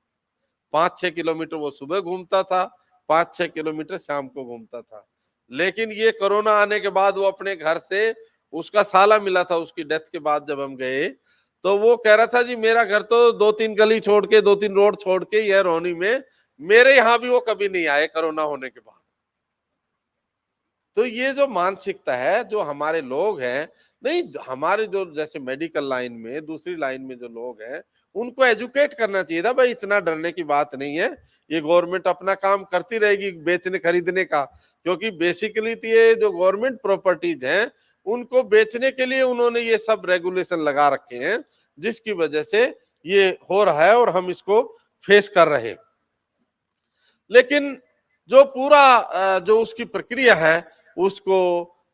5-6 किलोमीटर वो सुबह घूमता था, 5-6 किलोमीटर शाम को घूमता था। लेकिन ये कोरोना आने के बाद वो अपने घर से, उसका साला मिला था उसकी डेथ के बाद जब हम गए, तो वो कह रहा था जी मेरा घर तो 2-3 गली छोड़ के, 2-3 रोड छोड़ के यह रोनी में, मेरे यहां भी वो कभी नहीं आए कोरोना होने के बाद। तो ये जो मानसिकता है, जो हमारे लोग हैं, नहीं हमारे जो जैसे मेडिकल लाइन में, दूसरी लाइन में जो लोग हैं, उनको एजुकेट करना चाहिए था भाई इतना डरने की बात नहीं है, ये गवर्नमेंट अपना काम करती रहेगी बेचने खरीदने का। क्योंकि बेसिकली तो ये जो गवर्नमेंट प्रॉपर्टीज हैं उनको बेचने के लिए उन्होंने ये सब रेगुलेशन लगा रखे हैं, जिसकी वजह से ये हो रहा है और हम इसको फेस कर रहे हैं। लेकिन जो पूरा जो उसकी प्रक्रिया है उसको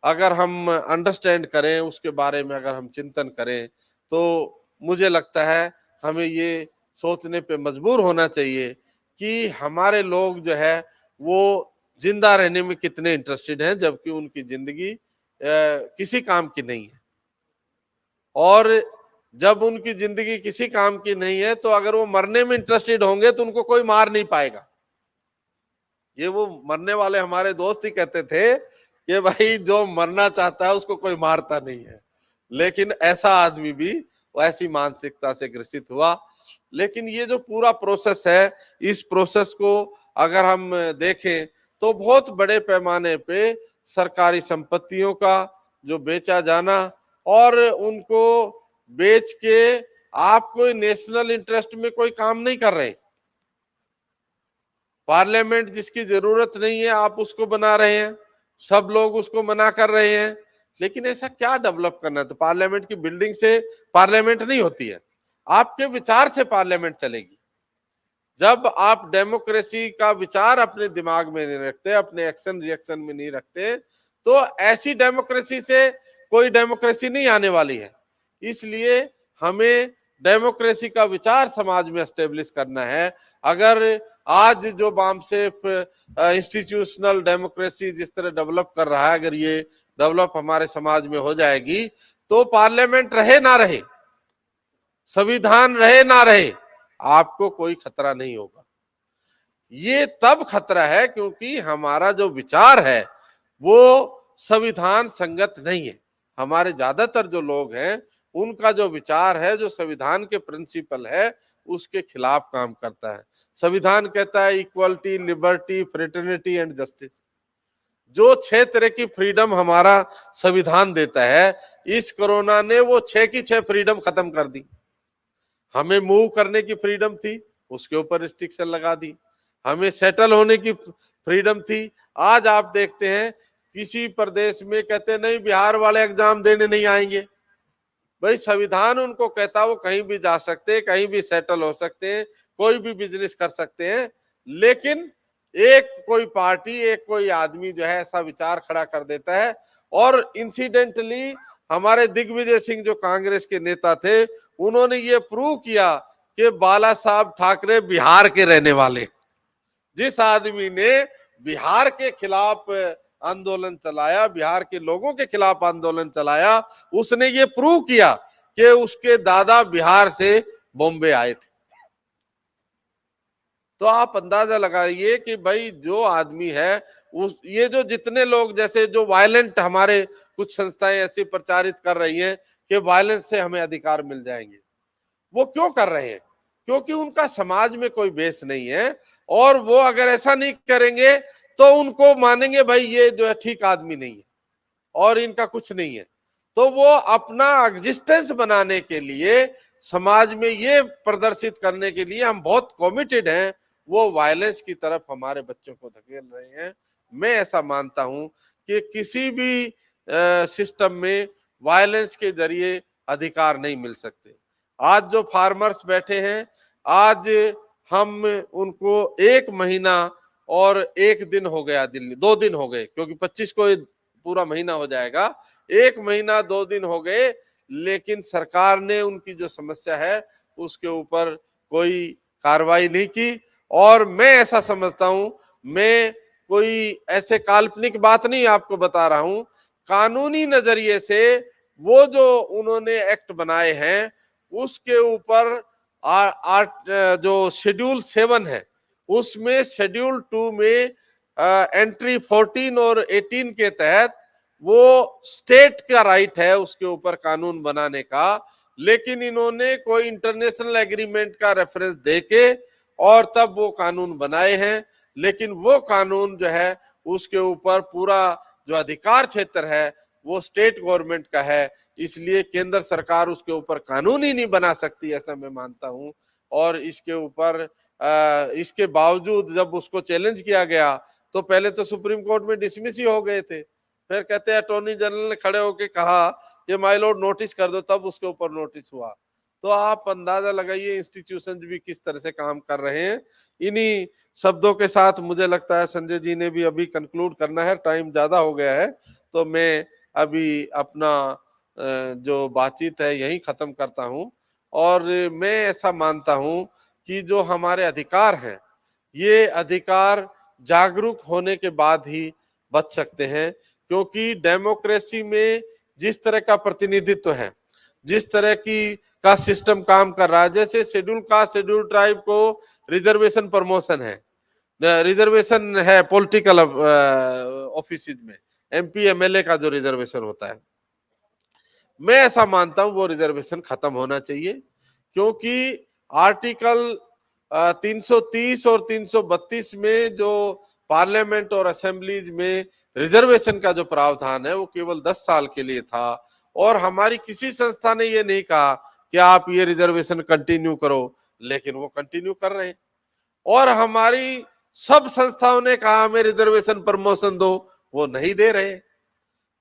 अगर हम अंडरस्टैंड करें, उसके बारे में अगर हम चिंतन करें, तो मुझे लगता है हमें ये सोचने पे मजबूर होना चाहिए कि हमारे लोग जो है वो जिंदा रहने में कितने इंटरेस्टेड हैं, जबकि उनकी जिंदगी किसी काम की नहीं है। और जब उनकी जिंदगी किसी काम की नहीं है तो अगर वो मरने में इंटरेस्टेड होंगे तो उनको कोई मार नहीं पाएगा। ये वो मरने वाले हमारे दोस्त ही कहते थे कि भाई जो मरना चाहता है उसको कोई मारता नहीं है। लेकिन ऐसा आदमी भी ऐसी मानसिकता से ग्रसित हुआ। लेकिन ये जो पूरा प्रोसेस है, इस प्रोसेस को अगर हम देखें तो बहुत बड़े पैमाने पे सरकारी संपत्तियों का जो बेचा जाना, और उनको बेच के आप कोई नेशनल इंटरेस्ट में कोई काम नहीं कर रहे। पार्लियामेंट जिसकी जरूरत नहीं है आप उसको बना रहे हैं, सब लोग उसको मना कर रहे हैं। लेकिन ऐसा क्या डेवलप करना है? तो पार्लियामेंट की बिल्डिंग से पार्लियामेंट नहीं होती है, आपके विचार से पार्लियामेंट चलेगी। जब आप डेमोक्रेसी का विचार अपने दिमाग में नहीं रखते, अपने एक्शन रिएक्शन में नहीं रखते, तो ऐसी डेमोक्रेसी से कोई डेमोक्रेसी नहीं आने वाली है। इसलिए हमें डेमोक्रेसी का विचार समाज में एस्टेब्लिश करना है। अगर आज जो बामसेफ इंस्टीट्यूशनल डेमोक्रेसी जिस तरह डेवलप कर रहा है, अगर ये डेवलप हमारे समाज में हो जाएगी, तो पार्लियामेंट रहे ना रहे, संविधान रहे ना रहे, आपको कोई खतरा नहीं होगा। ये तब खतरा है क्योंकि हमारा जो विचार है वो संविधान संगत नहीं है। हमारे ज्यादातर जो लोग हैं उनका जो विचार है, जो संविधान के प्रिंसिपल है, उसके खिलाफ काम करता है। संविधान कहता है equality, liberty, fraternity and justice. जो 6 तरह की फ्रीडम हमारा संविधान देता है, इस कोरोना ने वो 6 की 6 फ्रीडम खत्म कर दी। हमें मूव करने की फ्रीडम थी, उसके ऊपर रिस्ट्रिक्शन लगा दी। हमें सेटल होने की फ्रीडम थी, आज आप देखते हैं किसी प्रदेश में कहते नहीं बिहार वाले एग्जाम देने नहीं आएंगे। भाई संविधान उनको कहता वो कहीं भी जा सकते हैं, कहीं भी सेटल हो सकते हैं, कोई भी बिजनेस कर सकते हैं, लेकिन एक कोई पार्टी, एक कोई आदमी जो है ऐसा विचार खड़ा कर देता है। और इंसिडेंटली हमारे दिग्विजय सिंह जो कांग्रेस के नेता थे, उन्होंने ये प्रूव किया कि बाला साहब ठाकरे बिहार के रहने वाले। जिस आदमी ने बिहार के खिलाफ आंदोलन चलाया, बिहार के लोगों के खिलाफ आंदोलन चलाया, उसने ये प्रूव किया कि उसके दादा बिहार से बॉम्बे आए थे। तो आप अंदाजा लगाइए कि भाई जो आदमी है, उस ये जो जितने लोग जैसे जो वायलेंट, हमारे कुछ संस्थाएं ऐसी प्रचारित कर रही हैं कि वायलेंस से हमें अधिकार मिल जाएंगे, वो क्यों कर रहे हैं? क्योंकि उनका समाज में कोई बेस नहीं है, और वो अगर ऐसा नहीं करेंगे तो उनको मानेंगे भाई ये जो है ठीक आदमी नहीं है और इनका कुछ नहीं है। तो वो अपना एग्जिस्टेंस बनाने के लिए, समाज में ये प्रदर्शित करने के लिए हम बहुत कमिटेड हैं, वो वायलेंस की तरफ हमारे बच्चों को धकेल रहे हैं। मैं ऐसा मानता हूं कि किसी भी सिस्टम में वायलेंस के जरिए अधिकार नहीं मिल सकते। आज जो फार्मर्स बैठे हैं, आज हम उनको 1 महीना और 1 दिन हो गया, दिल्ली 2 दिन हो गए, क्योंकि 25 को पूरा महीना हो जाएगा, 1 महीना 2 दिन हो गए, लेकिन सरकार ने उनकी जो समस्या है उसके ऊपर कोई कार्रवाई नहीं की। और मैं ऐसा समझता हूं, मैं कोई ऐसे काल्पनिक बात नहीं आपको बता रहा हूं, कानूनी नजरिए से वो जो उन्होंने एक्ट बनाए हैं उसके ऊपर जो शेड्यूल 7 है, उसमें शेड्यूल 2 में एंट्री 14 और 18 के तहत वो स्टेट का राइट है उसके ऊपर कानून बनाने का, लेकिन इन्होंने कोई इंटरनेशनल एग्रीमेंट का रेफरेंस देके और तब वो कानून बनाए हैं। लेकिन वो कानून जो है उसके ऊपर पूरा जो अधिकार क्षेत्र है वो स्टेट गवर्नमेंट का है, इसलिए केंद्र सरकार उसके ऊपर कानून ही नहीं बना सकती, ऐसा मैं मानता हूं। और इसके ऊपर इसके बावजूद जब उसको चैलेंज किया गया तो पहले तो सुप्रीम कोर्ट में डिसमिस ही हो गए थे, फिर कहते हैं अटॉर्नी जनरल ने खड़े होकर कहा कि माय लॉर्ड नोटिस कर दो, तब उसके ऊपर नोटिस हुआ। तो आप अंदाजा लगाइए इंस्टीट्यूशन भी किस तरह से काम कर रहे हैं। इन्हीं शब्दों के साथ मुझे लगता है संजय जी ने भी अभी कंक्लूड करना है, टाइम ज्यादा हो गया है, तो मैं अभी अपना जो बातचीत है यही खत्म करता हूं। और मैं ऐसा मानता हूं कि जो हमारे अधिकार हैं, ये अधिकार जागरूक होने के बाद ही बच सकते हैं, क्योंकि डेमोक्रेसी में जिस तरह का प्रतिनिधित्व है, जिस तरह की का सिस्टम काम कर रहा है, जैसे शेड्यूल कास्ट शेड्यूल ट्राइब को रिजर्वेशन प्रमोशन है, रिजर्वेशन है पॉलिटिकल ऑफिस में, MP MLA का जो रिजर्वेशन होता है, मैं ऐसा मानता हूं वो रिजर्वेशन खत्म होना चाहिए। क्योंकि आर्टिकल 330 और 332 में जो पार्लियामेंट और असेंबलीज में रिजर्वेशन का जो प्रावधान है वो केवल 10 साल के लिए था, और हमारी किसी संस्था ने ये नहीं कहा कि आप ये रिजर्वेशन कंटिन्यू करो, लेकिन वो कंटिन्यू कर रहे हैं। और हमारी सब संस्थाओं ने कहा हमें रिजर्वेशन प्रमोशन दो, वो नहीं दे रहे।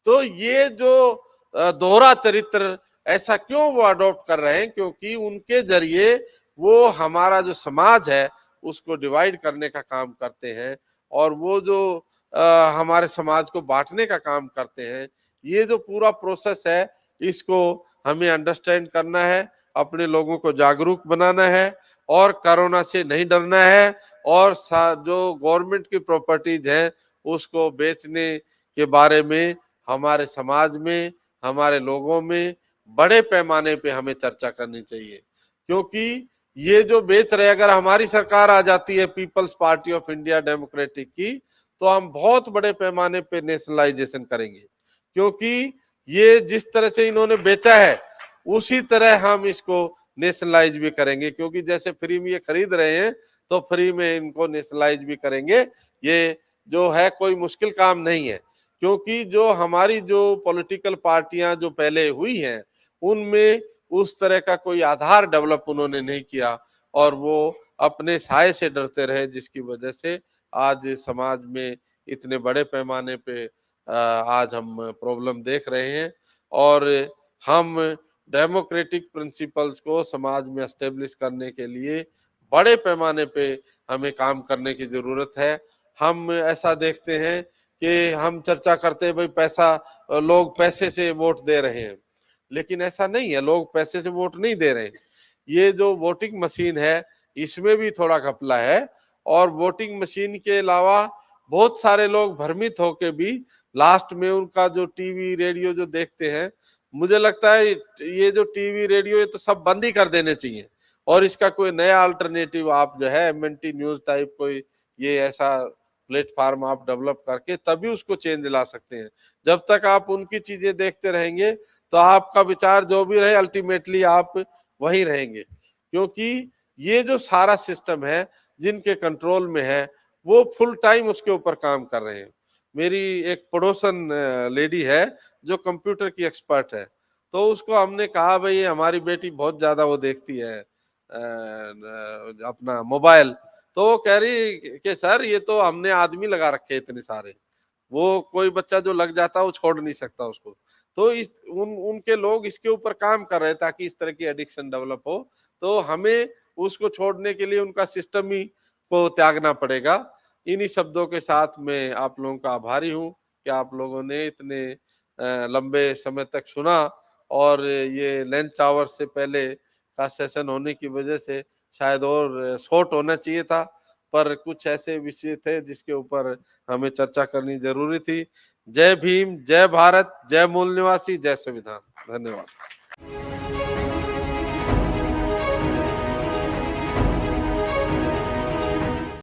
तो ये जो दोहरा चरित्र ऐसा क्यों वो अडॉप्ट कर रहे हैं? क्योंकि उनके जरिए वो हमारा जो समाज है उसको डिवाइड करने का काम करते हैं और वो जो हमारे समाज को बांटने का काम करते हैं, ये जो पूरा प्रोसेस है, इसको हमें अंडरस्टैंड करना है, अपने लोगों को जागरूक बनाना है और कोरोना से नहीं डरना है और जो गवर्नमेंट की प्रॉपर्टीज है उसको बेचने के बारे में हमारे समाज में, हमारे लोगों में बड़े पैमाने पे हमें चर्चा करनी चाहिए, क्योंकि ये जो बेच रहे, अगर हमारी सरकार आ जाती है people's party of India democratic की, तो हम बहुत बड़े पैमाने पे नेशनलाइजेशन करेंगे, क्योंकि ये जिस तरह से इन्होंने बेचा है उसी तरह हम इसको नेशनलाइज भी करेंगे, क्योंकि जैसे फ्री में ये खरीद रहे हैं तो फ्री में इनको नेशनलाइज भी करेंगे। ये जो है कोई मुश्किल काम नहीं है, क्योंकि जो हमारी जो पॉलिटिकल पार्टियां जो पहले हुई हैं उनमें उस तरह का कोई आधार डेवलप उन्होंने नहीं किया और वो अपने साये से डरते रहे, जिसकी वजह से आज समाज में इतने बड़े पैमाने पे आज हम प्रॉब्लम देख रहे हैं और हम डेमोक्रेटिक प्रिंसिपल्स को समाज में एस्टेब्लिश करने के लिए बड़े पैमाने पे हमें काम करने की जरूरत है। हम ऐसा देखते हैं कि हम चर्चा करते हैं भाई पैसा, लोग पैसे से वोट दे रहे हैं, लेकिन ऐसा नहीं है, लोग पैसे से वोट नहीं दे रहे। ये जो वोटिंग मशीन है इसमें भी थोड़ा घपला है और वोटिंग मशीन के अलावा बहुत सारे लोग भ्रमित होके भी लास्ट में उनका जो टीवी रेडियो जो देखते हैं, मुझे लगता है ये जो टीवी रेडियो ये तो सब बंद ही कर देने चाहिए और इसका कोई नया अल्टरनेटिव आप जो है एमएनटी न्यूज टाइप कोई ये ऐसा प्लेटफॉर्म आप डेवलप करके तभी उसको चेंज ला सकते हैं। जब तक आप उनकी चीजें देखते रहेंगे तो आपका विचार जो भी रहे अल्टीमेटली आप वही रहेंगे, क्योंकि ये जो सारा सिस्टम है जिनके कंट्रोल में है वो फुल टाइम उसके ऊपर काम कर रहे हैं। मेरी एक पड़ोसन लेडी है जो कंप्यूटर की एक्सपर्ट है, तो उसको हमने कहा भाई हमारी बेटी बहुत ज्यादा वो देखती है अपना मोबाइल, तो वो कह रही कि सर ये तो हमने आदमी लगा रखे इतने सारे, वो कोई बच्चा जो लग जाता है वो छोड़ नहीं सकता उसको। तो उनके लोग इसके ऊपर काम कर रहे हैं ताकि इस तरह की एडिक्शन डेवलप हो, तो हमें उसको छोड़ने के लिए उनका सिस्टम ही को त्यागना पड़ेगा। इन्हीं शब्दों के साथ मैं आप लोगों का आभारी हूँ कि आप लोगों ने इतने लंबे समय तक सुना और ये लंच आवर से पहले का सेशन होने की वजह से शायद और शॉर्ट होना चाहिए था, पर कुछ ऐसे विषय थे जिसके ऊपर हमें चर्चा करनी जरूरी थी। जय भीम, जय भारत, जय मूल निवासी, जय संविधान। धन्यवाद।